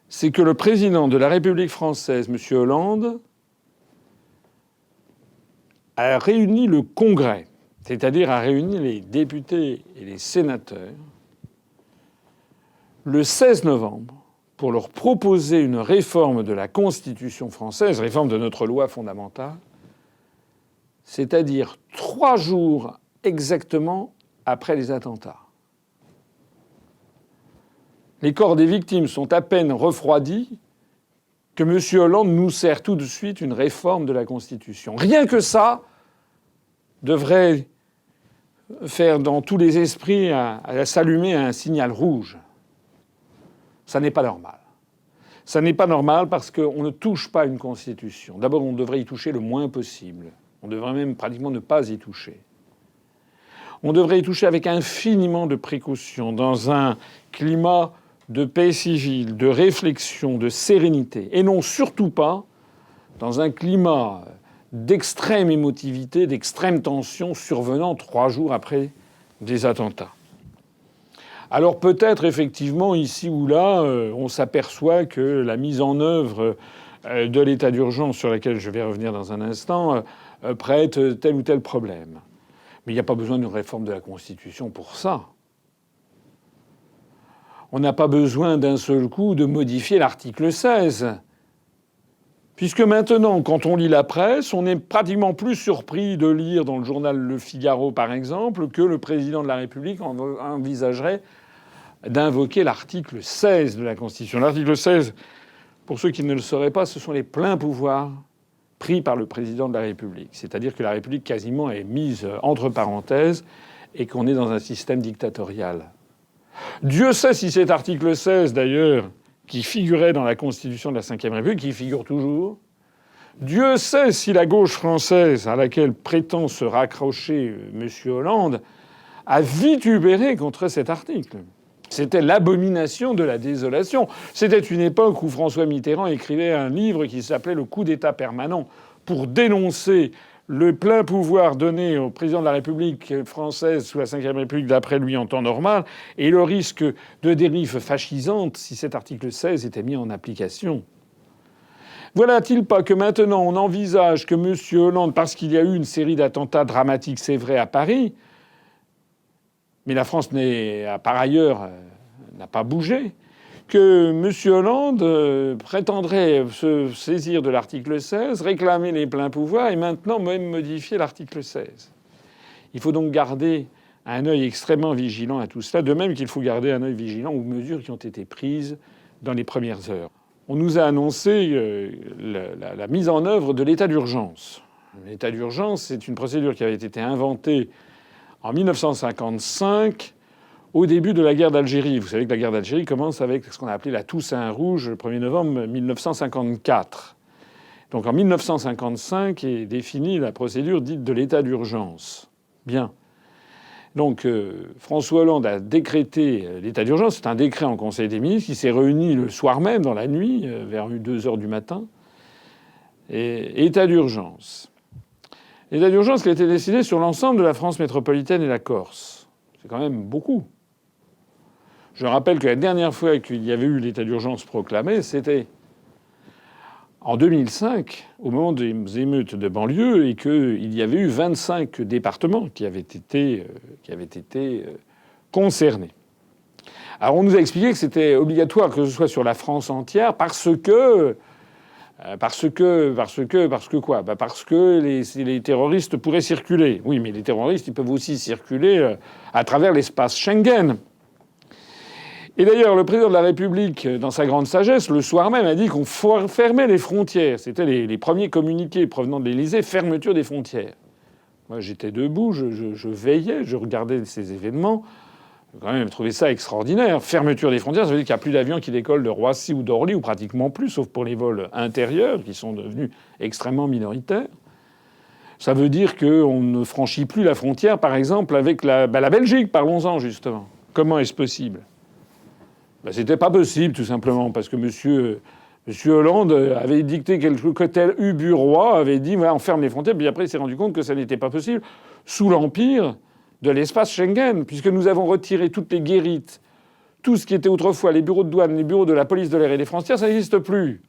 C'est que le président de la République française, M. Hollande, a réuni le Congrès. c'est-à-dire à réunir les députés et les sénateurs le 16 novembre pour leur proposer une réforme de la Constitution française, réforme de notre loi fondamentale, c'est-à-dire 3 jours exactement après les attentats. Les corps des victimes sont à peine refroidis que M. Hollande nous sert tout de suite une réforme de la Constitution. Rien que ça devrait faire dans tous les esprits s'allumer un signal rouge. Ça n'est pas normal. Ça n'est pas normal parce qu'on ne touche pas à une Constitution. D'abord, on devrait y toucher le moins possible. On devrait même pratiquement ne pas y toucher. On devrait y toucher avec infiniment de précaution, dans un climat de paix civile, de réflexion, de sérénité, et non surtout pas dans un climat d'extrême émotivité, d'extrême tension survenant 3 jours après des attentats. Alors peut-être effectivement ici ou là, on s'aperçoit que la mise en œuvre de l'état d'urgence, sur laquelle je vais revenir dans un instant, prête tel ou tel problème. Mais il n'y a pas besoin d'une réforme de la Constitution pour ça. On n'a pas besoin d'un seul coup de modifier l'article 16. Puisque maintenant, quand on lit la presse, on n'est pratiquement plus surpris de lire dans le journal Le Figaro, par exemple, que le président de la République envisagerait d'invoquer l'article 16 de la Constitution. L'article 16, pour ceux qui ne le sauraient pas, ce sont les pleins pouvoirs pris par le président de la République. C'est-à-dire que la République quasiment est mise entre parenthèses et qu'on est dans un système dictatorial. Dieu sait si cet article 16, d'ailleurs, qui figurait dans la Constitution de la Ve République, qui figure toujours, Dieu sait si la gauche française, à laquelle prétend se raccrocher M. Hollande, a vitupéré contre cet article. C'était l'abomination de la désolation. C'était une époque où François Mitterrand écrivait un livre qui s'appelait « Le coup d'État permanent » pour dénoncer le plein pouvoir donné au président de la République française sous la Ve République d'après lui en temps normal et le risque de dérive fascisante si cet article 16 était mis en application. Voilà-t-il pas que maintenant on envisage que M. Hollande, parce qu'il y a eu une série d'attentats dramatiques, c'est vrai, à Paris, mais la France par ailleurs n'a pas bougé, que M. Hollande prétendrait se saisir de l'article 16, réclamer les pleins pouvoirs et maintenant même modifier l'article 16. Il faut donc garder un œil extrêmement vigilant à tout cela, de même qu'il faut garder un œil vigilant aux mesures qui ont été prises dans les premières heures. On nous a annoncé la mise en œuvre de l'état d'urgence. L'état d'urgence, c'est une procédure qui avait été inventée en 1955, au début de la guerre d'Algérie. Vous savez que la guerre d'Algérie commence avec ce qu'on a appelé la Toussaint Rouge, le 1er novembre 1954. Donc en 1955 est définie la procédure dite de l'état d'urgence. Bien. Donc François Hollande a décrété l'état d'urgence. C'est un décret en Conseil des ministres qui s'est réuni le soir même, dans la nuit, vers 2 heures du matin. Et état d'urgence. L'état d'urgence qui a été décidé sur l'ensemble de la France métropolitaine et la Corse. C'est quand même beaucoup. Je rappelle que la dernière fois qu'il y avait eu l'état d'urgence proclamé, c'était en 2005, au moment des émeutes de banlieue, et qu'il y avait eu 25 départements qui avaient été concernés. Alors on nous a expliqué que c'était obligatoire que ce soit sur la France entière parce que quoi ? Parce que les terroristes pourraient circuler. Oui, mais les terroristes, ils peuvent aussi circuler à travers l'espace Schengen. Et d'ailleurs, le président de la République, dans sa grande sagesse, le soir même, a dit qu'on fermait les frontières. C'était les premiers communiqués provenant de l'Élysée, fermeture des frontières. Moi, j'étais debout, je veillais, je regardais ces événements. J'ai quand même trouvé ça extraordinaire. Fermeture des frontières, ça veut dire qu'il n'y a plus d'avions qui décollent de Roissy ou d'Orly, ou pratiquement plus, sauf pour les vols intérieurs, qui sont devenus extrêmement minoritaires. Ça veut dire qu'on ne franchit plus la frontière, par exemple, avec la Belgique. Parlons-en, justement. Comment est-ce possible ? C'était pas possible, tout simplement, parce que M. Hollande avait dicté quelque chose que tel Ubu-Roi avait dit voilà, on ferme les frontières, puis après il s'est rendu compte que ça n'était pas possible sous l'empire de l'espace Schengen, puisque nous avons retiré toutes les guérites, tout ce qui était autrefois les bureaux de douane, les bureaux de la police de l'air et des frontières, ça n'existe plus.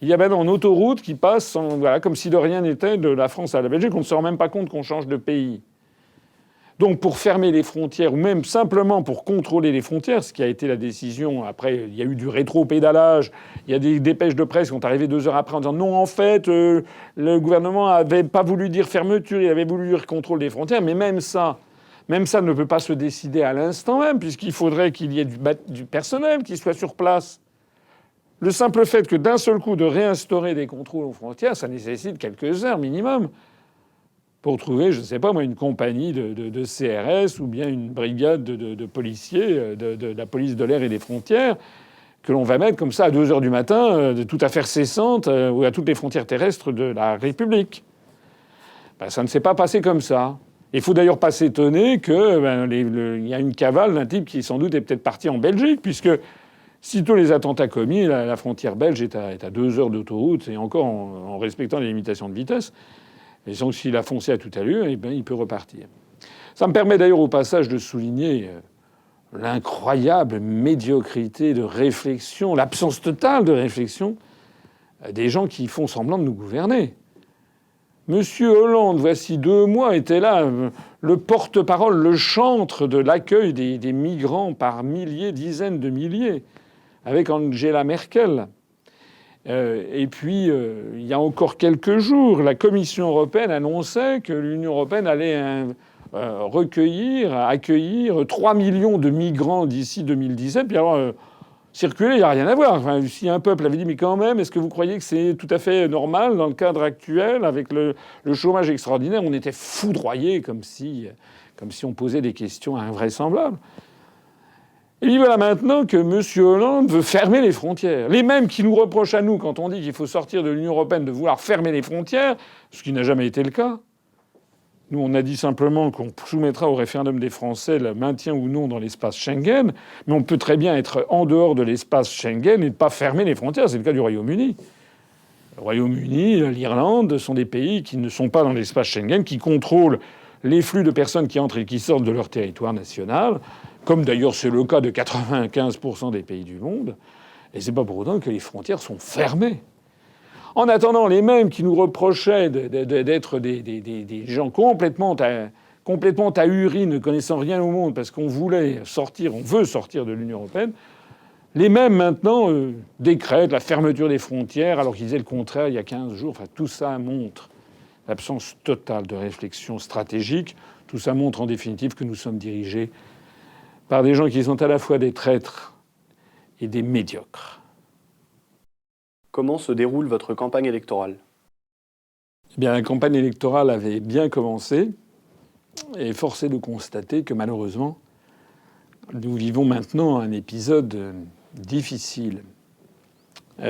Il y a maintenant une autoroute qui passe comme si de rien n'était de la France à la Belgique, on ne se rend même pas compte qu'on change de pays. Donc pour fermer les frontières, ou même simplement pour contrôler les frontières, ce qui a été la décision, après il y a eu du rétro-pédalage, il y a des dépêches de presse qui sont arrivées 2 heures après en disant non, en fait, le gouvernement n'avait pas voulu dire fermeture, il avait voulu dire contrôle des frontières, mais même ça ne peut pas se décider à l'instant même, puisqu'il faudrait qu'il y ait du personnel qui soit sur place. Le simple fait que d'un seul coup de réinstaurer des contrôles aux frontières, ça nécessite quelques heures minimum pour trouver, je ne sais pas moi, une compagnie de CRS ou bien une brigade de policiers de la police de l'air et des frontières que l'on va mettre comme ça à 2 heures du matin, de toute affaire cessante, ou à toutes les frontières terrestres de la République. Ben, ça ne s'est pas passé comme ça. Il faut d'ailleurs pas s'étonner qu'il y a une cavale d'un type qui sans doute est peut-être parti en Belgique, puisque sitôt les attentats commis, la frontière belge est à 2 heures d'autoroute, et encore en respectant les limitations de vitesse. Et donc, s'il a foncé à toute allure, eh bien, il peut repartir. Ça me permet d'ailleurs au passage de souligner l'incroyable médiocrité de réflexion, l'absence totale de réflexion des gens qui font semblant de nous gouverner. Monsieur Hollande, voici 2 mois, était là, le porte-parole, le chantre de l'accueil des migrants par milliers, dizaines de milliers, avec Angela Merkel. Et puis, il y a encore quelques jours, la Commission européenne annonçait que l'Union européenne allait accueillir 3 millions de migrants d'ici 2017. Puis alors, circuler, il n'y a rien à voir. Enfin, si un peuple avait dit, mais quand même, est-ce que vous croyez que c'est tout à fait normal dans le cadre actuel, avec le chômage extraordinaire? On était foudroyés comme si on posait des questions invraisemblables. Et puis voilà maintenant que M. Hollande veut fermer les frontières. Les mêmes qui nous reprochent à nous, quand on dit qu'il faut sortir de l'Union européenne, de vouloir fermer les frontières, ce qui n'a jamais été le cas. Nous, on a dit simplement qu'on soumettra au référendum des Français le maintien ou non dans l'espace Schengen, mais on peut très bien être en dehors de l'espace Schengen et ne pas fermer les frontières. C'est le cas du Royaume-Uni. Le Royaume-Uni, l'Irlande sont des pays qui ne sont pas dans l'espace Schengen, qui contrôlent les flux de personnes qui entrent et qui sortent de leur territoire national, comme d'ailleurs c'est le cas de 95% des pays du monde. Et c'est pas pour autant que les frontières sont fermées. En attendant, les mêmes qui nous reprochaient d'être des gens complètement ahuris, ne connaissant rien au monde, parce qu'on veut sortir de l'Union européenne, les mêmes maintenant décrètent la fermeture des frontières, alors qu'ils disaient le contraire il y a 15 jours. Enfin, tout ça montre l'absence totale de réflexion stratégique. Tout ça montre en définitive que nous sommes dirigés par des gens qui sont à la fois des traîtres et des médiocres. Comment se déroule votre campagne électorale ? Eh bien, la campagne électorale avait bien commencé, et force est de constater que malheureusement, nous vivons maintenant un épisode difficile.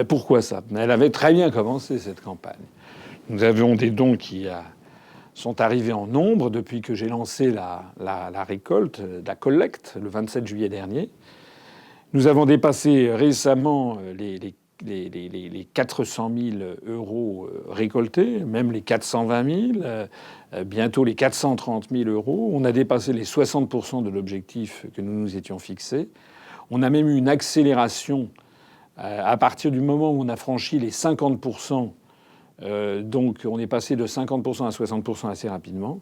Pourquoi ça ? Elle avait très bien commencé, cette campagne. Nous avions des dons qui sont arrivés en nombre depuis que j'ai lancé la récolte, la collecte, le 27 juillet dernier. Nous avons dépassé récemment les 400 000 euros récoltés, même les 420 000, bientôt les 430 000 euros. On a dépassé les 60% de l'objectif que nous nous étions fixés. On a même eu une accélération à partir du moment où on a franchi les 50%. Donc on est passé de 50% à 60% assez rapidement.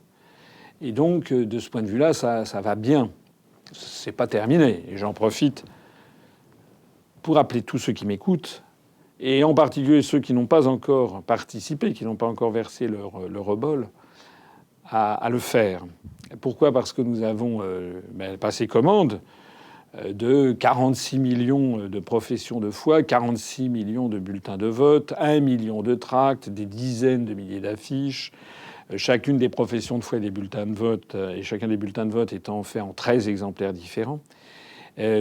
Et donc de ce point de vue-là, ça va bien. C'est pas terminé. Et j'en profite pour appeler tous ceux qui m'écoutent, et en particulier ceux qui n'ont pas encore participé, qui n'ont pas encore versé leur obol, à le faire. Pourquoi ? Parce que nous avons passé commande de 46 millions de professions de foi, 46 millions de bulletins de vote, 1 million de tracts, des dizaines de milliers d'affiches. Chacune des professions de foi et des bulletins de vote, et chacun des bulletins de vote étant fait en 13 exemplaires différents.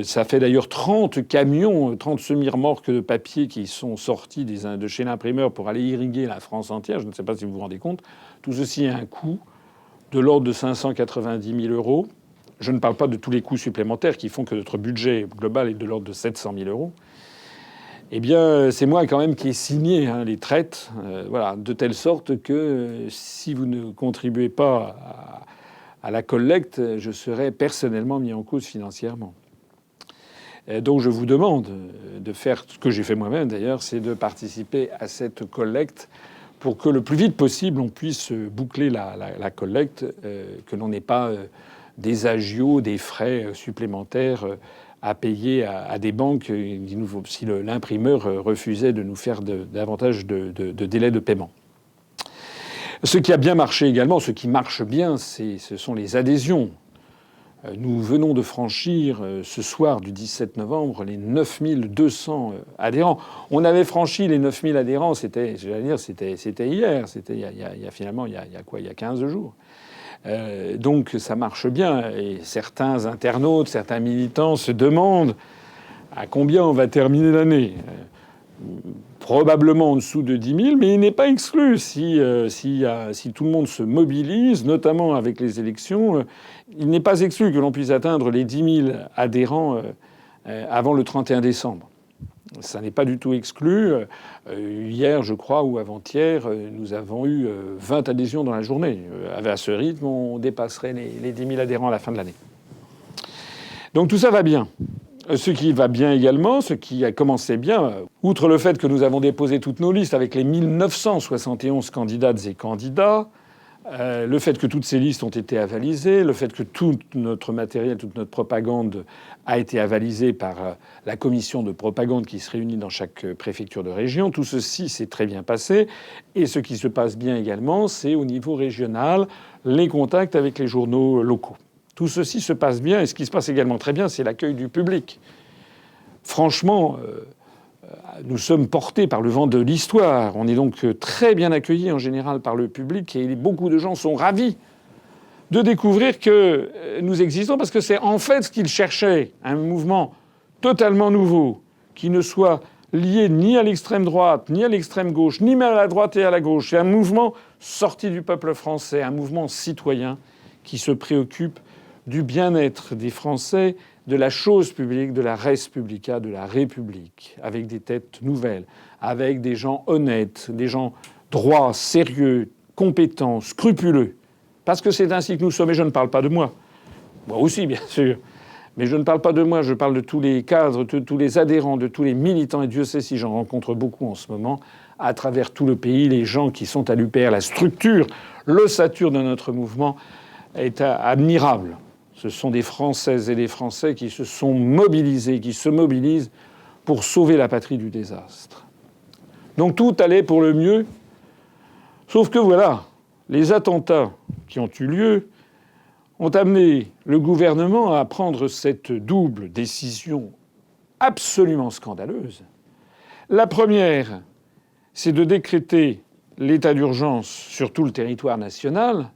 Ça fait d'ailleurs 30 camions, 30 semi-remorques de papier qui sont sortis de chez l'imprimeur pour aller irriguer la France entière. Je ne sais pas si vous vous rendez compte. Tout ceci a un coût de l'ordre de 590 000 euros. Je ne parle pas de tous les coûts supplémentaires qui font que notre budget global est de l'ordre de 700 000 euros. Eh bien, c'est moi quand même qui ai signé les traites, voilà, de telle sorte que si vous ne contribuez pas à la collecte, je serai personnellement mis en cause financièrement. Donc je vous demande de faire ce que j'ai fait moi-même d'ailleurs, c'est de participer à cette collecte pour que le plus vite possible on puisse boucler la collecte, que l'on n'ait pas des agios, des frais supplémentaires à payer à des banques si l'imprimeur refusait de nous faire davantage de délais de paiement. Ce qui a bien marché également, ce qui marche bien, ce sont les adhésions. Nous venons de franchir ce soir du 17 novembre les 9200 adhérents. On avait franchi les 9000 adhérents, c'était hier, c'était il y a 15 jours. Donc ça marche bien. Et certains internautes, certains militants se demandent à combien on va terminer l'année. Probablement en dessous de 10 000, mais il n'est pas exclu si tout le monde se mobilise, notamment avec les élections, il n'est pas exclu que l'on puisse atteindre les 10 000 adhérents avant le 31 décembre. Ça n'est pas du tout exclu. Hier, je crois, ou avant-hier, nous avons eu 20 adhésions dans la journée. À ce rythme, on dépasserait les 10 000 adhérents à la fin de l'année. Donc tout ça va bien. Ce qui va bien également, ce qui a commencé bien, outre le fait que nous avons déposé toutes nos listes avec les 1971 candidates et candidats, le fait que toutes ces listes ont été avalisées, le fait que tout notre matériel, toute notre propagande a été avalisée par la commission de propagande qui se réunit dans chaque préfecture de région, tout ceci s'est très bien passé. Et ce qui se passe bien également, c'est au niveau régional, les contacts avec les journaux locaux. Tout ceci se passe bien, et ce qui se passe également très bien, c'est l'accueil du public. Franchement, nous sommes portés par le vent de l'histoire. On est donc très bien accueillis en général par le public, et beaucoup de gens sont ravis de découvrir que nous existons, parce que c'est en fait ce qu'ils cherchaient, un mouvement totalement nouveau, qui ne soit lié ni à l'extrême droite, ni à l'extrême gauche, ni même à la droite et à la gauche. C'est un mouvement sorti du peuple français, un mouvement citoyen qui se préoccupe du bien-être des Français, de la chose publique, de la res publica, de la République, avec des têtes nouvelles, avec des gens honnêtes, des gens droits, sérieux, compétents, scrupuleux. Parce que c'est ainsi que nous sommes, et je ne parle pas de moi. Moi aussi, bien sûr. Mais je ne parle pas de moi, je parle de tous les cadres, de tous les adhérents, de tous les militants, et Dieu sait si j'en rencontre beaucoup en ce moment, à travers tout le pays, les gens qui sont à l'UPR, la structure, l'ossature de notre mouvement est admirable. Ce sont des Françaises et des Français qui se sont mobilisés, qui se mobilisent pour sauver la patrie du désastre. Donc tout allait pour le mieux, sauf que voilà, les attentats qui ont eu lieu ont amené le gouvernement à prendre cette double décision absolument scandaleuse. La première, c'est de décréter l'état d'urgence sur tout le territoire national.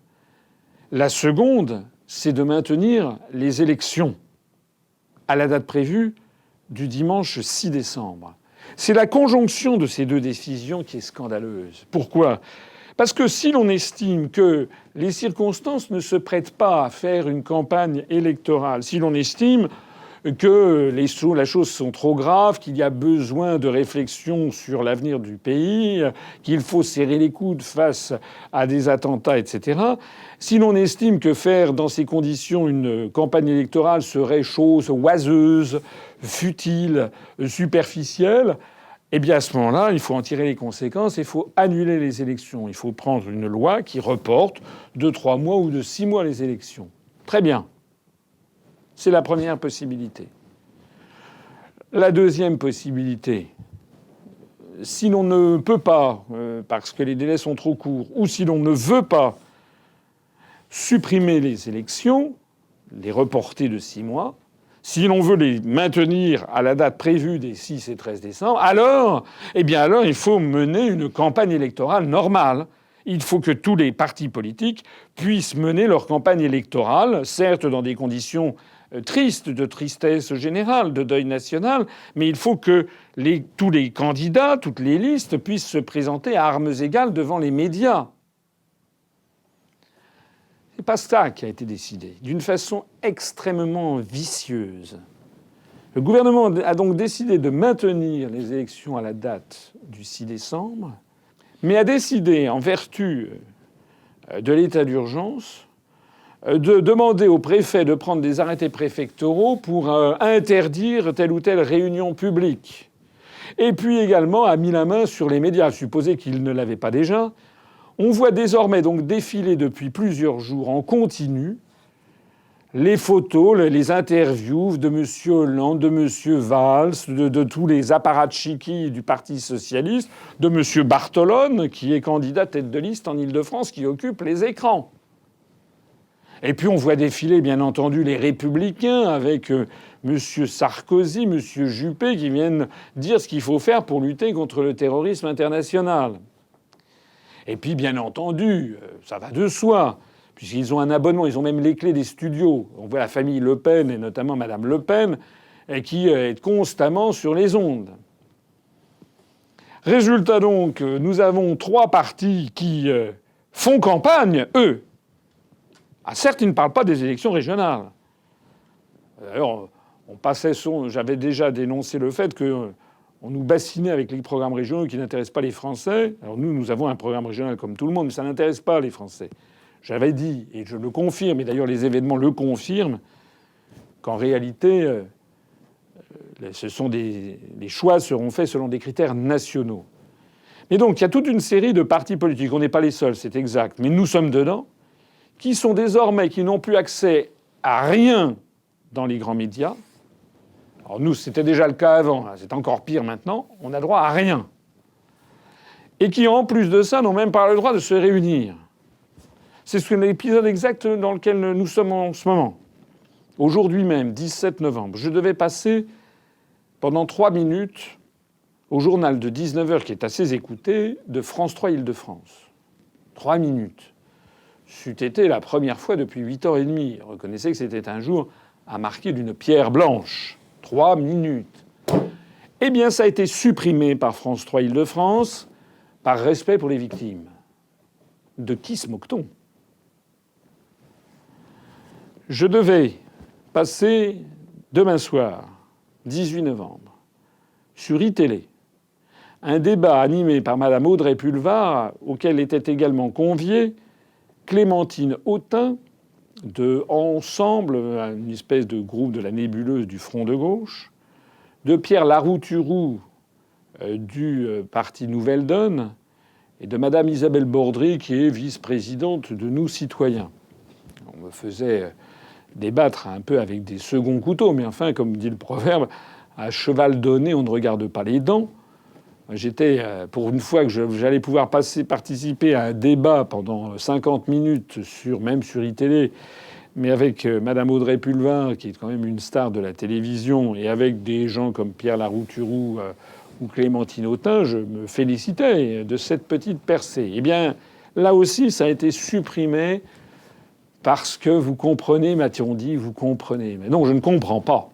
La seconde, c'est de maintenir les élections à la date prévue du dimanche 6 décembre. C'est la conjonction de ces deux décisions qui est scandaleuse. Pourquoi ? Parce que si l'on estime que les circonstances ne se prêtent pas à faire une campagne électorale, si l'on estime que les choses sont trop graves, qu'il y a besoin de réflexion sur l'avenir du pays, qu'il faut serrer les coudes face à des attentats, etc. Si l'on estime que faire dans ces conditions une campagne électorale serait chose oiseuse, futile, superficielle, eh bien à ce moment-là, il faut en tirer les conséquences, il faut annuler les élections. Il faut prendre une loi qui reporte de 3 mois ou de 6 mois les élections. Très bien. C'est la première possibilité. La deuxième possibilité, si l'on ne peut pas, parce que les délais sont trop courts, ou si l'on ne veut pas supprimer les élections, les reporter de 6 mois, si l'on veut les maintenir à la date prévue des 6 et 13 décembre, alors il faut mener une campagne électorale normale. Il faut que tous les partis politiques puissent mener leur campagne électorale, certes dans des conditions tristes, de tristesse générale, de deuil national, mais il faut que tous les candidats, toutes les listes puissent se présenter à armes égales devant les médias. C'est pas ça qui a été décidé, d'une façon extrêmement vicieuse. Le gouvernement a donc décidé de maintenir les élections à la date du 6 décembre, mais a décidé, en vertu de l'état d'urgence, de demander au préfet de prendre des arrêtés préfectoraux pour interdire telle ou telle réunion publique. Et puis également a mis la main sur les médias, supposé qu'il ne l'avait pas déjà. On voit désormais donc défiler depuis plusieurs jours en continu les photos, les interviews de M. Hollande, de M. Valls, de tous les apparatchiks du Parti socialiste, de M. Bartolone, qui est candidat tête de liste en Île-de-France, qui occupe les écrans. Et puis on voit défiler, bien entendu, les Républicains avec M. Sarkozy, M. Juppé, qui viennent dire ce qu'il faut faire pour lutter contre le terrorisme international. Et puis, bien entendu, ça va de soi, puisqu'ils ont un abonnement, ils ont même les clés des studios. On voit la famille Le Pen, et notamment Mme Le Pen, qui est constamment sur les ondes. Résultat donc, nous avons 3 partis qui font campagne, eux. Ah, certes, ils ne parlent pas des élections régionales. D'ailleurs, j'avais déjà dénoncé le fait qu'on nous bassinait avec les programmes régionaux qui n'intéressent pas les Français. Alors nous avons un programme régional comme tout le monde, mais ça n'intéresse pas les Français. J'avais dit, et je le confirme, et d'ailleurs les événements le confirment, qu'en réalité, les choix seront faits selon des critères nationaux. Et donc, il y a toute une série de partis politiques. On n'est pas les seuls, c'est exact, mais nous sommes dedans, qui sont désormais, qui n'ont plus accès à rien dans les grands médias. Alors nous, c'était déjà le cas avant, c'est encore pire maintenant, on a droit à rien. Et qui, en plus de ça, n'ont même pas le droit de se réunir. C'est l'épisode exact dans lequel nous sommes en ce moment. Aujourd'hui même, 17 novembre, je devais passer pendant 3 minutes au journal de 19h, qui est assez écouté, de France 3 Île-de-France. 3 minutes. C'eût été la première fois depuis 8h30. Reconnaissez que c'était un jour à marquer d'une pierre blanche. 3 minutes. Eh bien, ça a été supprimé par France 3 Île-de-France par respect pour les victimes. De qui se moque-t-on ? Je devais passer demain soir, 18 novembre, sur iTélé, un débat animé par Mme Audrey Pulvar, auquel était également conviée Clémentine Autain, de Ensemble, une espèce de groupe de la nébuleuse du Front de gauche, de Pierre Larouturou du parti Nouvelle Donne, et de Mme Isabelle Bordry, qui est vice-présidente de Nous Citoyens. On me faisait débattre un peu avec des seconds couteaux, mais enfin, comme dit le proverbe, à cheval donné, on ne regarde pas les dents. J'étais, pour une fois que j'allais pouvoir participer à un débat pendant 50 minutes, même sur iTélé, mais avec Mme Audrey Pulvar, qui est quand même une star de la télévision, et avec des gens comme Pierre Larouturou ou Clémentine Autain, je me félicitais de cette petite percée. Eh bien, là aussi, ça a été supprimé parce que vous comprenez, m'a-t-on dit, vous comprenez. Mais non, je ne comprends pas.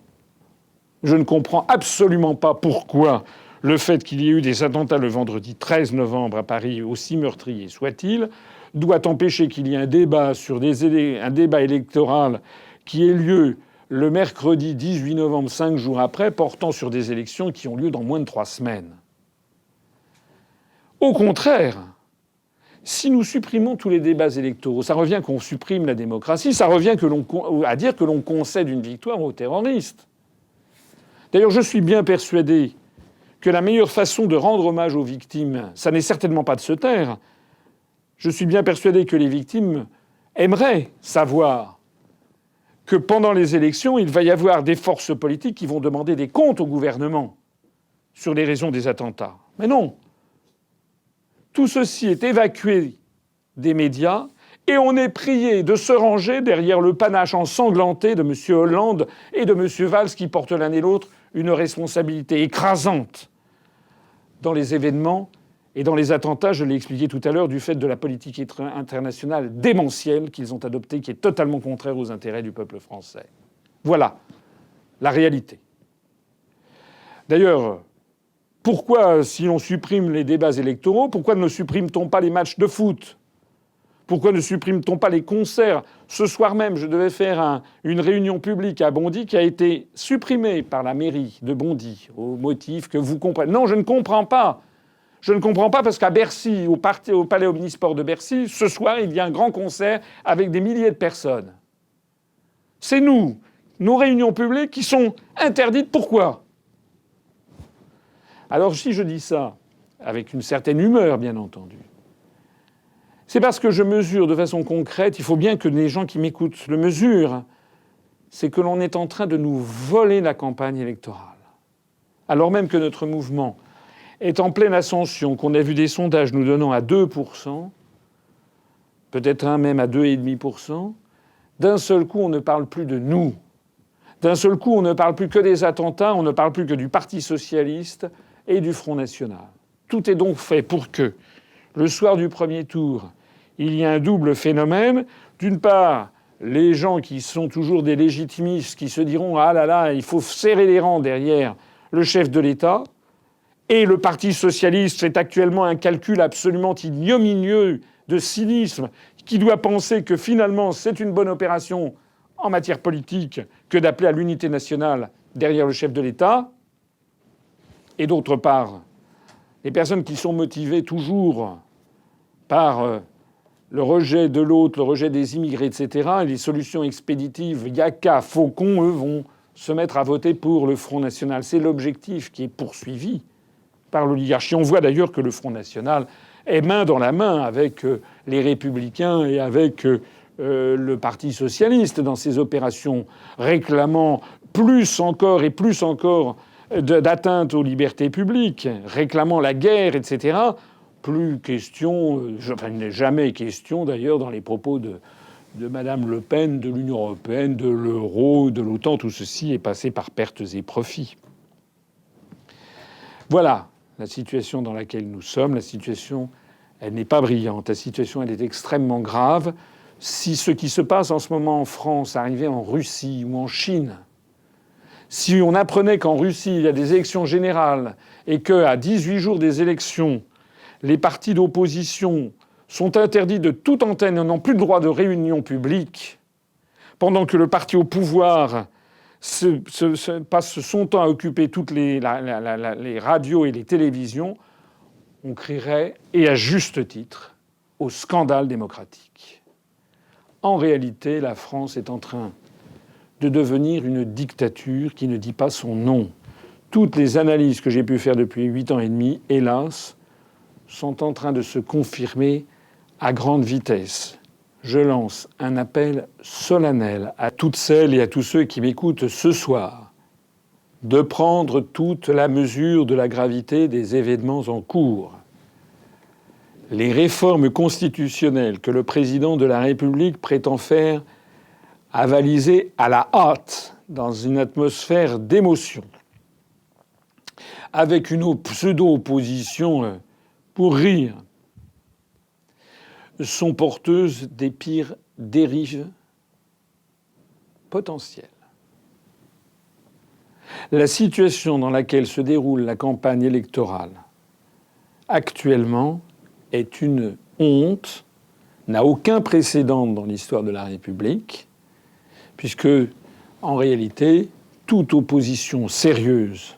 Je ne comprends absolument pas pourquoi le fait qu'il y ait eu des attentats le vendredi 13 novembre à Paris, aussi meurtriers soient-ils, doit empêcher qu'il y ait un débat un débat électoral qui ait lieu le mercredi 18 novembre, 5 jours après, portant sur des élections qui ont lieu dans moins de 3 semaines. Au contraire, si nous supprimons tous les débats électoraux, ça revient qu'on supprime la démocratie, ça revient à dire que l'on concède une victoire aux terroristes. D'ailleurs, je suis bien persuadé que la meilleure façon de rendre hommage aux victimes, ça n'est certainement pas de se taire. Je suis bien persuadé que les victimes aimeraient savoir que pendant les élections, il va y avoir des forces politiques qui vont demander des comptes au gouvernement sur les raisons des attentats. Mais non. Tout ceci est évacué des médias et on est prié de se ranger derrière le panache ensanglanté de M. Hollande et de M. Valls qui portent l'un et l'autre une responsabilité écrasante dans les événements et dans les attentats, je l'ai expliqué tout à l'heure, du fait de la politique internationale démentielle qu'ils ont adoptée, qui est totalement contraire aux intérêts du peuple français. Voilà la réalité. D'ailleurs, pourquoi, si l'on supprime les débats électoraux, pourquoi ne supprime-t-on pas les matchs de foot ? Pourquoi ne supprime-t-on pas les concerts ? Ce soir même, je devais faire une réunion publique à Bondy qui a été supprimée par la mairie de Bondy, au motif que vous comprenez. Non, je ne comprends pas. Je ne comprends pas parce qu'à Bercy, au Palais Omnisport de Bercy, ce soir, il y a un grand concert avec des milliers de personnes. C'est nous, nos réunions publiques qui sont interdites. Pourquoi ? Alors si je dis ça, avec une certaine humeur, bien entendu, c'est parce que je mesure de façon concrète, il faut bien que les gens qui m'écoutent le mesurent, c'est que l'on est en train de nous voler la campagne électorale. Alors même que notre mouvement est en pleine ascension, qu'on a vu des sondages nous donnant à 2%, peut-être un même à 2,5%, d'un seul coup, on ne parle plus de nous. D'un seul coup, on ne parle plus que des attentats, on ne parle plus que du Parti socialiste et du Front national. Tout est donc fait pour que, le soir du premier tour, il y ait un double phénomène. D'une part, les gens qui sont toujours des légitimistes, qui se diront « Ah là là, il faut serrer les rangs derrière le chef de l'État », et le Parti socialiste fait actuellement un calcul absolument ignominieux de cynisme, qui doit penser que finalement c'est une bonne opération en matière politique que d'appeler à l'unité nationale derrière le chef de l'État. Et d'autre part, les personnes qui sont motivées toujours par le rejet de l'autre, le rejet des immigrés, etc., et les solutions expéditives, Yaka, Faucon, eux, vont se mettre à voter pour le Front national. C'est l'objectif qui est poursuivi par l'oligarchie. On voit d'ailleurs que le Front national est main dans la main avec les Républicains et avec le Parti socialiste dans ces opérations, réclamant plus encore et plus encore d'atteinte aux libertés publiques, réclamant la guerre, etc. Plus question, enfin il n'est jamais question d'ailleurs dans les propos de Madame Le Pen, de l'Union européenne, de l'euro, de l'OTAN, tout ceci est passé par pertes et profits. Voilà la situation dans laquelle nous sommes. La situation, elle n'est pas brillante. La situation, elle est extrêmement grave. Si ce qui se passe en ce moment en France arrivait en Russie ou en Chine, si on apprenait qu'en Russie, il y a des élections générales et qu'à 18 jours des élections, les partis d'opposition sont interdits de toute antenne et n'ont plus le droit de réunion publique, pendant que le parti au pouvoir passe son temps à occuper toutes les radios et les télévisions, on crierait, et à juste titre, au scandale démocratique. En réalité, la France est en train de devenir une dictature qui ne dit pas son nom. Toutes les analyses que j'ai pu faire depuis 8 ans et demi, hélas, sont en train de se confirmer à grande vitesse. Je lance un appel solennel à toutes celles et à tous ceux qui m'écoutent ce soir de prendre toute la mesure de la gravité des événements en cours. Les réformes constitutionnelles que le président de la République prétend faire avalisées à la hâte dans une atmosphère d'émotion, avec une pseudo-opposition pour rire, sont porteuses des pires dérives potentielles. La situation dans laquelle se déroule la campagne électorale actuellement est une honte, n'a aucun précédent dans l'histoire de la République, puisque, en réalité, toute opposition sérieuse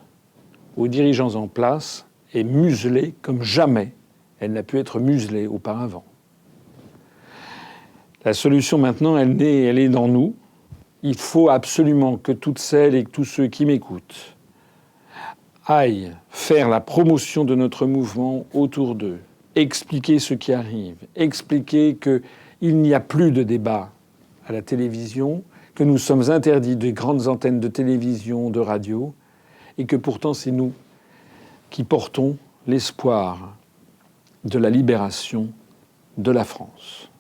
aux dirigeants en place est muselée comme jamais elle n'a pu être muselée auparavant. La solution maintenant, elle est dans nous. Il faut absolument que toutes celles et tous ceux qui m'écoutent aillent faire la promotion de notre mouvement autour d'eux, expliquer ce qui arrive, expliquer qu'il n'y a plus de débat à la télévision, que nous sommes interdits des grandes antennes de télévision, de radio, et que pourtant c'est nous qui portons l'espoir de la libération de la France.